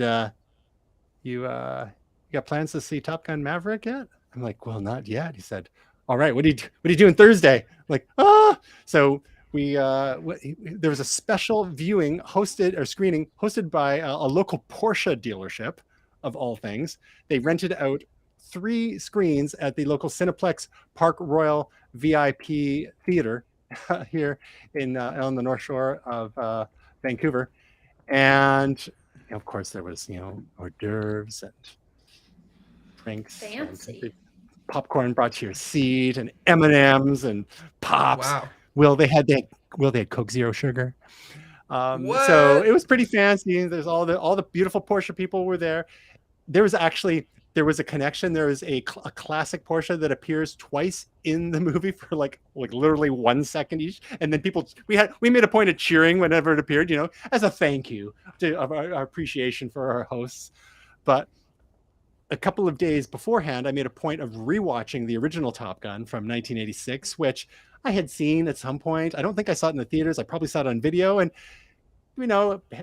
you got plans to see Top Gun Maverick yet? I'm like, well, not yet. He said, all right, what are you doing Thursday? I'm like, so there was a special viewing screening hosted by a local Porsche dealership, of all things. They rented out 3 screens at the local Cineplex Park Royal VIP Theater here on the North Shore of Vancouver, and of course, there was, hors d'oeuvres and drinks. Fancy. And popcorn brought to your seat, and M&Ms and pops. Wow. They had Coke Zero Sugar. What? So it was pretty fancy. There's all the beautiful Porsche people were there. There was a connection. There is a classic Porsche that appears twice in the movie for like literally 1 second each, and then we made a point of cheering whenever it appeared, as a thank you of our appreciation for our hosts. But a couple of days beforehand, I made a point of rewatching the original Top Gun from 1986, which I had seen at some point. I don't think I saw it in the theaters. I probably saw it on video, and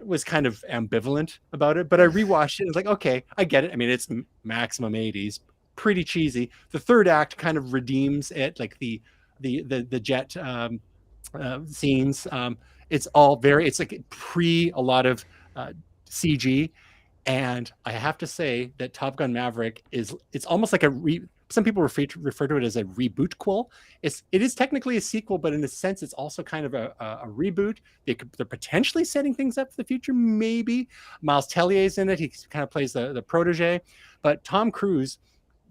was kind of ambivalent about it, but I rewatched it and it's like, okay, I get it. I mean, it's maximum 80s, pretty cheesy. The third act kind of redeems it, like the jet scenes. It's like pre a lot of CG. And I have to say that Top Gun Maverick it's almost like some people refer to it as a reboot-quel. It is technically a sequel, but in a sense, it's also kind of a reboot. They're potentially setting things up for the future, maybe. Miles Tellier's in it. He kind of plays the protege. But Tom Cruise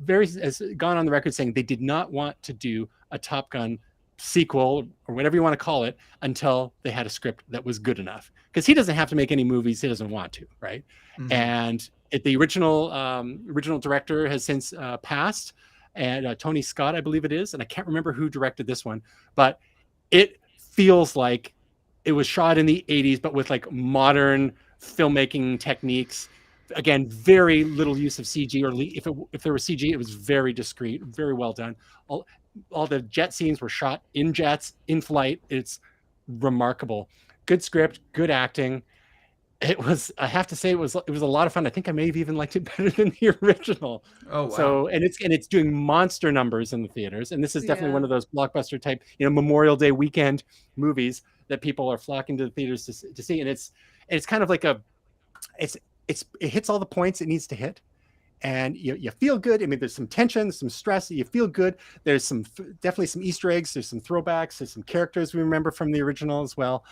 has gone on the record saying they did not want to do a Top Gun sequel or whatever you want to call it until they had a script that was good enough. Because he doesn't have to make any movies he doesn't want to, right? Mm-hmm. And the original director has since passed, and Tony Scott, I believe it is, and I can't remember who directed this one, but it feels like it was shot in the 80s, but with like modern filmmaking techniques. Again, very little use of CG, or if there was CG, it was very discreet, very well done. All the jet scenes were shot in jets, in flight. It's remarkable. Good script, good acting. I have to say, it was a lot of fun. I think I may have even liked it better than the original. Oh, wow. So, and it's doing monster numbers in the theaters. And this is definitely one of those blockbuster type, Memorial Day weekend movies that people are flocking to the theaters to see. And it's kind of like it hits all the points it needs to hit. And you feel good. I mean, there's some tension, some stress. You feel good. There's definitely some Easter eggs. There's some throwbacks. There's some characters we remember from the original as well.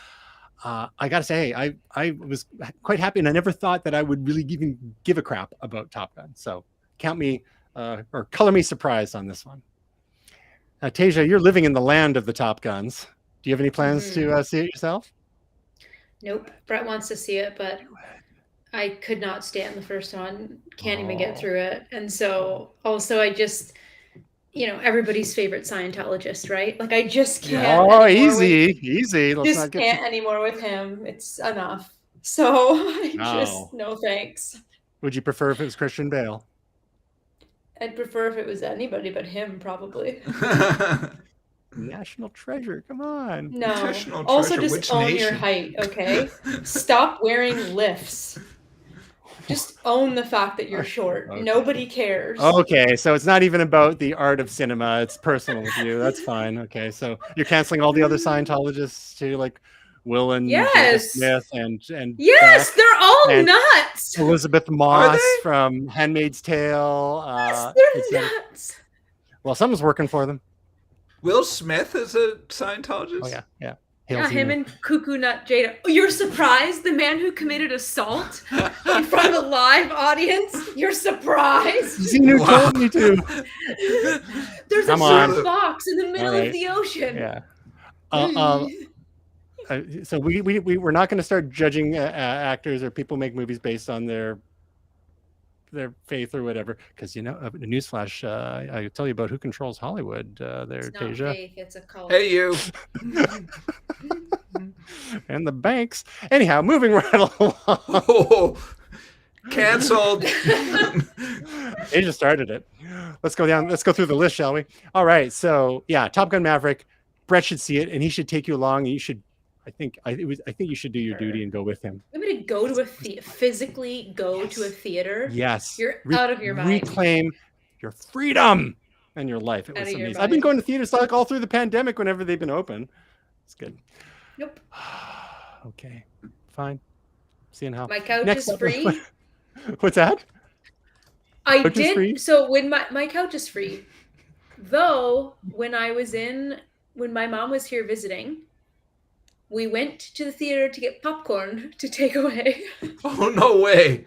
I gotta say, I was quite happy, and I never thought that I would really even give a crap about Top Gun. So count me or color me surprised on this one. Tasia, you're living in the land of the Top Guns. Do you have any plans to see it yourself? Nope. Brett wants to see it, but I could not stand the first one. Can't even get through it. And so also I just, everybody's favorite Scientologist, right? Like I just can't. Oh, easy. Let's can't anymore with him. It's enough. So no thanks. Would you prefer if it was Christian Bale? I'd prefer if it was anybody but him, probably. National treasure, come on. No. National treasure. Also, just Which own nation? your height, okay? Stop wearing lifts. Just own the fact that you're short. Okay. Nobody cares. Okay, so it's not even about the art of cinema. It's personal with you. That's fine. Okay, so you're canceling all the other Scientologists too, like Will and Smith and yes, Beth, they're all nuts. Elizabeth Moss from Handmaid's Tale. Yes, they're nuts. Well, someone's working for them. Will Smith is a Scientologist? Oh yeah. Yeah, him and Cuckoo Nut Jada. Oh, you're surprised? The man who committed assault in front of a live audience? You're surprised? Xenu told me to. There's a black box in the middle of the ocean. Yeah. So we're not going to start judging actors or people make movies based on their faith or whatever, because the newsflash, I tell you about who controls Hollywood there, it's not Tasia. faith, it's a cult. Hey you. And the banks. Anyhow, moving right along. Oh, canceled. They just started it. Let's go through the list, shall we? All right, so yeah, Top Gun Maverick. Brett should see it, and he should take you along. You should. I think you should do your duty and go with him. I'm going to go to physically go to a theater. Yes. You're out of your mind. Reclaim your freedom and your life. It was amazing. I've been going to theaters like all through the pandemic whenever they've been open. It's good. Nope. Okay. Fine. Seeing how. My couch is free. What's that? So when my couch is free, though, when my mom was here visiting, we went to the theater to get popcorn to take away. Oh, no way.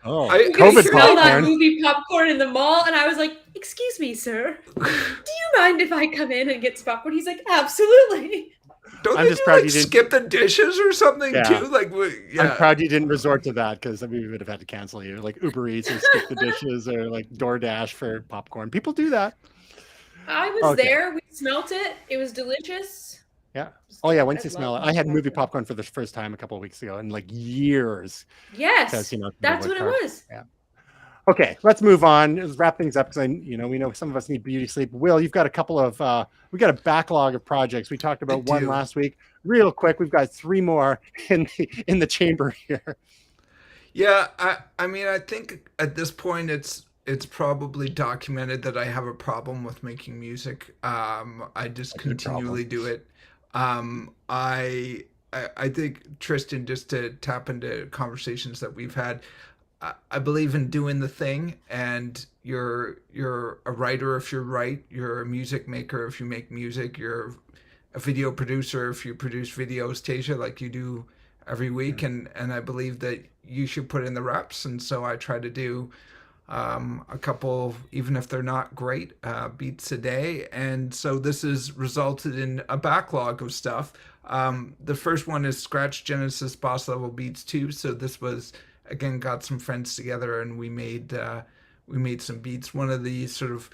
Oh, You I could COVID smell that popcorn. movie popcorn in the mall, and I was like, "Excuse me, sir, do you mind if I come in and get some popcorn?" He's like, "Absolutely." Don't I'm they just do, proud like, you didn't- skip the dishes or something, Yeah. too? Like, yeah. I'm proud you didn't resort to that, because we would have had to cancel you. Like Uber Eats or skip the dishes, or like DoorDash for popcorn. People do that. I was Okay. there. We smelt it. It was delicious. Yeah. Oh yeah. Once I you smell it, love I had movie popcorn. popcorn for the first time a couple of weeks ago in like years. Yes, 'Cause, that's what it was. Yeah. Okay, let's move on. Let's wrap things up, because we know some of us need beauty sleep. Will, you've got a couple of we got a backlog of projects. We talked about one last week. Real quick, we've got 3 more in the chamber here. Yeah, I mean, I think at this point it's probably documented that I have a problem with making music. I just continually do it. I think, Tristan, just to tap into conversations that we've had, I believe in doing the thing, and you're a writer if you write, you're a music maker if you make music, you're a video producer if you produce videos, Tasia, like you do every week, and I believe that you should put in the reps, and so I try to do a couple, even if they're not great, beats a day, and so this has resulted in a backlog of stuff. The first one is Scratch Genesis Boss Level Beats 2, so this was, again, got some friends together and we made some beats. One of the sort of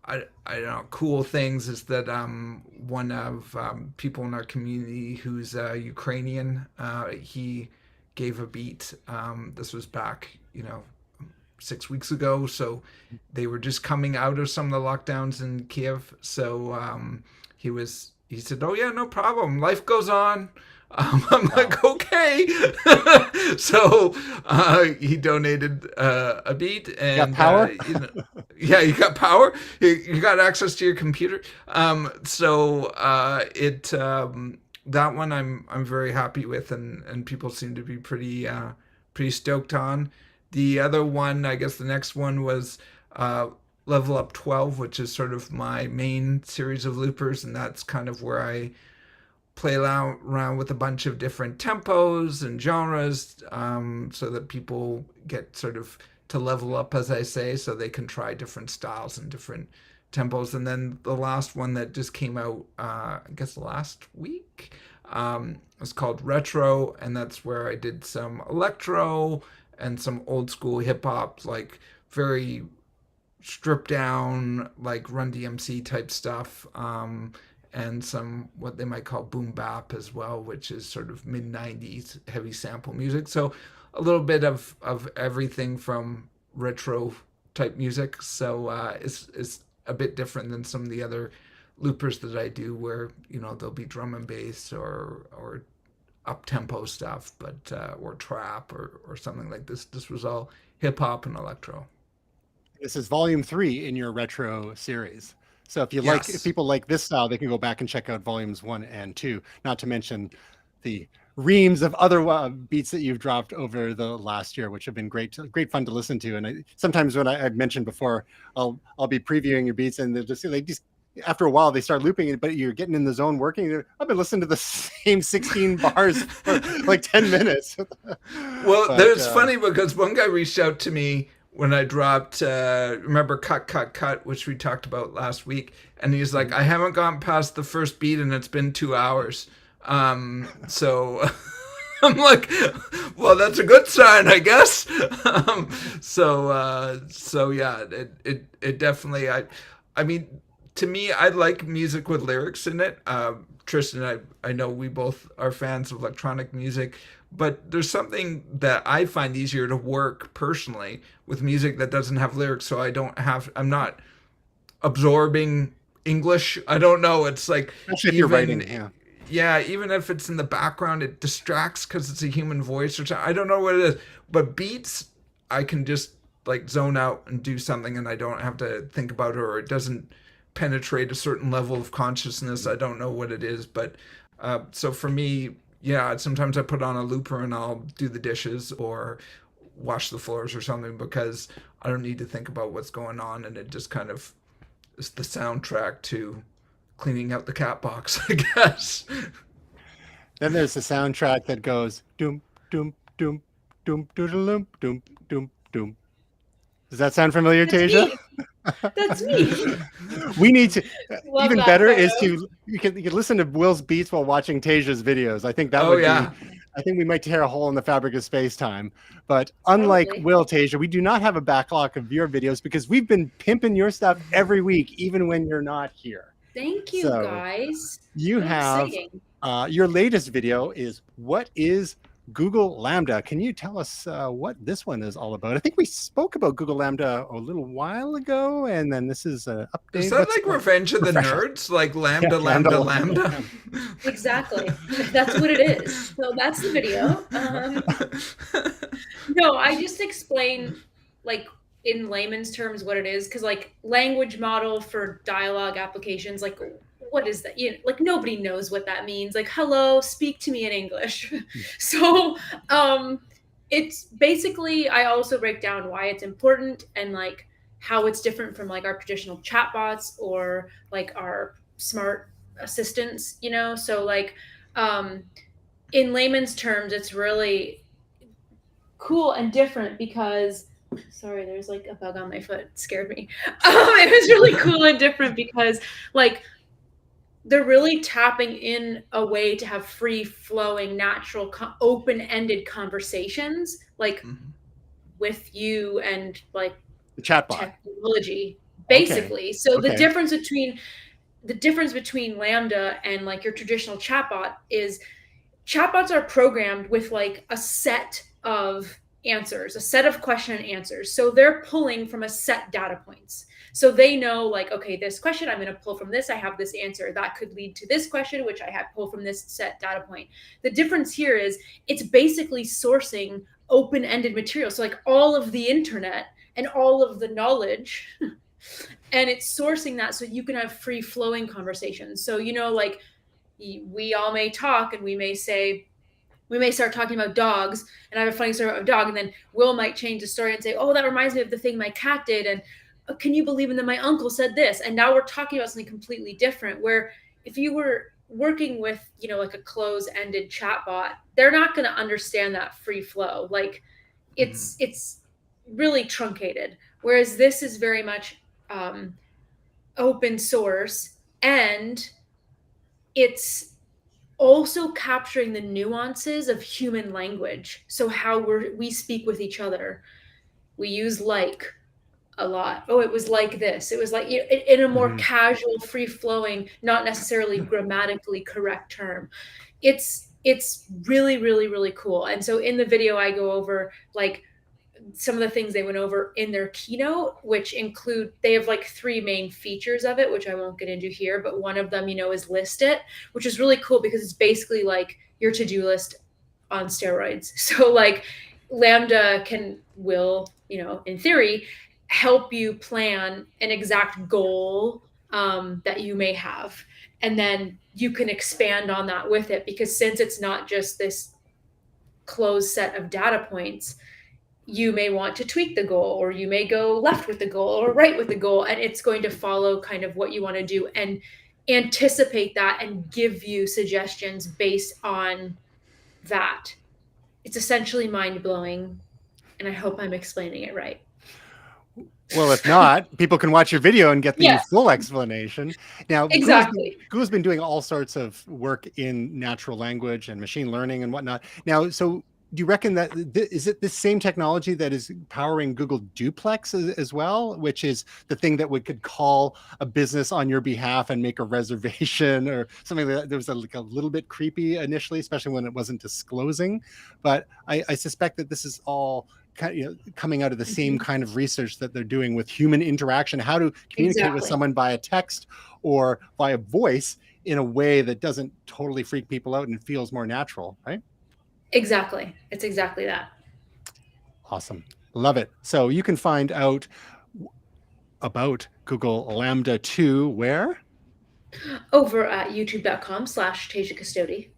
I don't know, cool things is that one of people in our community who's Ukrainian, he gave a beat. This was back 6 weeks ago, so they were just coming out of some of the lockdowns in Kiev. So he said, "Oh yeah, no problem. Life goes on." I'm like, okay. So he donated a beat, and got power. Yeah, you got power. You got access to your computer. That one I'm very happy with, and people seem to be pretty stoked on. The other one, I guess the next one was Level Up 12, which is sort of my main series of loopers, and that's kind of where I play around with a bunch of different tempos and genres, so that people get sort of to level up, as I say, so they can try different styles and different tempos. And then the last one that just came out, I guess last week, was called Retro, and that's where I did some electro and some old school hip hop, like very stripped down, like Run DMC type stuff, and some what they might call boom bap as well, which is sort of mid 90s heavy sample music. So a little bit of everything from retro type music. So it's a bit different than some of the other loopers that I do, where there'll be drum and bass or up tempo stuff, but or trap or something like this. This was all hip hop and electro. This is volume 3 in your retro series. So if Yes. people like this style, they can go back and check out volumes 1 and 2. Not to mention the reams of other beats that you've dropped over the last year, which have been great fun to listen to. And sometimes when I've mentioned before, I'll be previewing your beats, and they'll just after a while they start looping it, but you're getting in the zone working. I've been listening to the same 16 bars for like 10 minutes. Well, it's funny because one guy reached out to me when I dropped, remember Cut, which we talked about last week. And he's like, I haven't gotten past the first beat and it's been 2 hours. So I'm like, well, that's a good sign, I guess. So yeah, it definitely, I mean, to me, I like music with lyrics in it. Tristan, I know we both are fans of electronic music, but there's something that I find easier to work personally with music that doesn't have lyrics, so I'm not absorbing English. I don't know. It's like, especially if you're writing, yeah, even if it's in the background, it distracts because it's a human voice or something. I don't know what it is, but beats, I can just like zone out and do something, and I don't have to think about it, or it doesn't penetrate a certain level of consciousness. I don't know what it is, but so for me, yeah, sometimes I put on a looper and I'll do the dishes or wash the floors or something, because I don't need to think about what's going on, and it just kind of is the soundtrack to cleaning out the cat box, I guess. Then there's the soundtrack that goes doom, doom, doom, doom, doodaloom, doom, doom, doom. Does that sound familiar, That's Tasia? me. That's me. We need to. Love Even that better photo. is you can listen to Will's beats while watching Tasia's videos. I think that Oh, would yeah. be. I think we might tear a hole in the fabric of space time. But unlike Probably. Will, Tasia, we do not have a backlog of your videos because we've been pimping your stuff every week, even when you're not here. Thank you, So, guys. You How have exciting. your latest video is what is Google Lambda? Can you tell us what this one is all about? I think we spoke about Google Lambda a little while ago, and then this is an update. Is that like Revenge of the Nerds? Like Lambda, Yeah, Lambda, Lambda. Lambda? Exactly. That's what it is. So that's the video. No, I just explain, like, in layman's terms what it is, because like language model for dialogue applications, like what is that? Like nobody knows what that means. Like, hello, speak to me in English. So it's basically, I also break down why it's important and like how it's different from like our traditional chatbots or like our smart assistants, so like in layman's terms, it's really cool and different because sorry, there's like a bug on my foot. It scared me. It was really cool and different because like they're really tapping in a way to have free flowing, natural, open-ended conversations like with you and like the chatbot technology, basically. Okay. So Okay. the difference between Lambda and like your traditional chatbot is chatbots are programmed with like a set of answers, a set of question and answers. So they're pulling from a set data points. So they know like, okay, this question, I'm going to pull from this. I have this answer that could lead to this question, which I have pulled from this set data point. The difference here is it's basically sourcing open-ended material. So like all of the internet and all of the knowledge, and it's sourcing that so you can have free flowing conversations. So, like we all may talk and we may start talking about dogs, and I have a funny story about a dog, and then Will might change the story and say, oh, that reminds me of the thing my cat did, and can you believe in that my uncle said this? And now we're talking about something completely different, where if you were working with, like a close-ended chatbot, they're not going to understand that free flow. Like it's really truncated, whereas this is very much open source, and it's also capturing the nuances of human language. So how we speak with each other. We use like a lot. Oh, it was like this. It was like in a more casual, free-flowing, not necessarily grammatically correct term. It's really, really, really cool. And so in the video, I go over like some of the things they went over in their keynote, which include, they have like 3 main features of it, which I won't get into here, but one of them, is list it, which is really cool because it's basically like your to-do list on steroids. So like Lambda will, in theory, help you plan an exact goal that you may have. And then you can expand on that with it, because since it's not just this closed set of data points, you may want to tweak the goal, or you may go left with the goal or right with the goal, and it's going to follow kind of what you want to do and anticipate that and give you suggestions based on that. It's essentially mind-blowing, and I hope I'm explaining it right. Well, if not, people can watch your video and get the Yes. full explanation. Now, Exactly. Google's been doing all sorts of work in natural language and machine learning and whatnot. Now, so do you reckon that is it the same technology that is powering Google Duplex as well, which is the thing that could call a business on your behalf and make a reservation or something that was like a little bit creepy initially, especially when it wasn't disclosing. But I suspect that this is all coming out of the same kind of research that they're doing with human interaction, how to communicate with someone via text or via voice in a way that doesn't totally freak people out and feels more natural, right? Exactly. It's exactly that. Awesome. Love it. So you can find out about Google Lambda 2 where? Over at youtube.com/Tasia Custodi.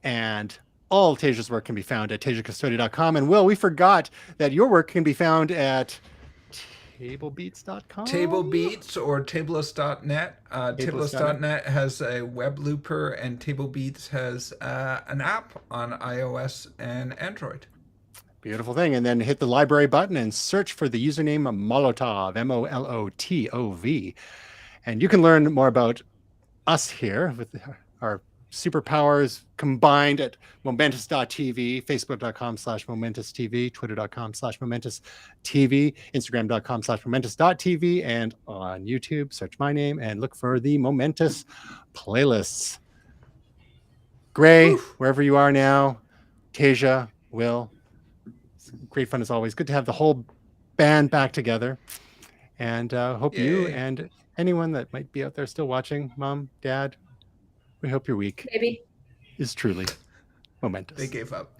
And all Tasia's work can be found at TasiaCustodi.com. And Will, we forgot that your work can be found at tablebeats.com. Table Beats or Tableless.net. Tableless.net has a web looper, and Table Beats has an app on iOS and Android. Beautiful thing. And then hit the library button and search for the username Molotov, Molotov. And you can learn more about us here with our superpowers combined at Momentus.tv, Facebook.com/MomentusTV, Twitter.com/MomentusTV, Instagram.com/Momentus.tv, and on YouTube, search my name and look for the Momentous playlists. Gray, wherever you are now, Tasia, Will, it's great fun as always. Good to have the whole band back together. And hope you and anyone that might be out there still watching, Mom, Dad, we hope your week Maybe. is truly momentous. They gave up.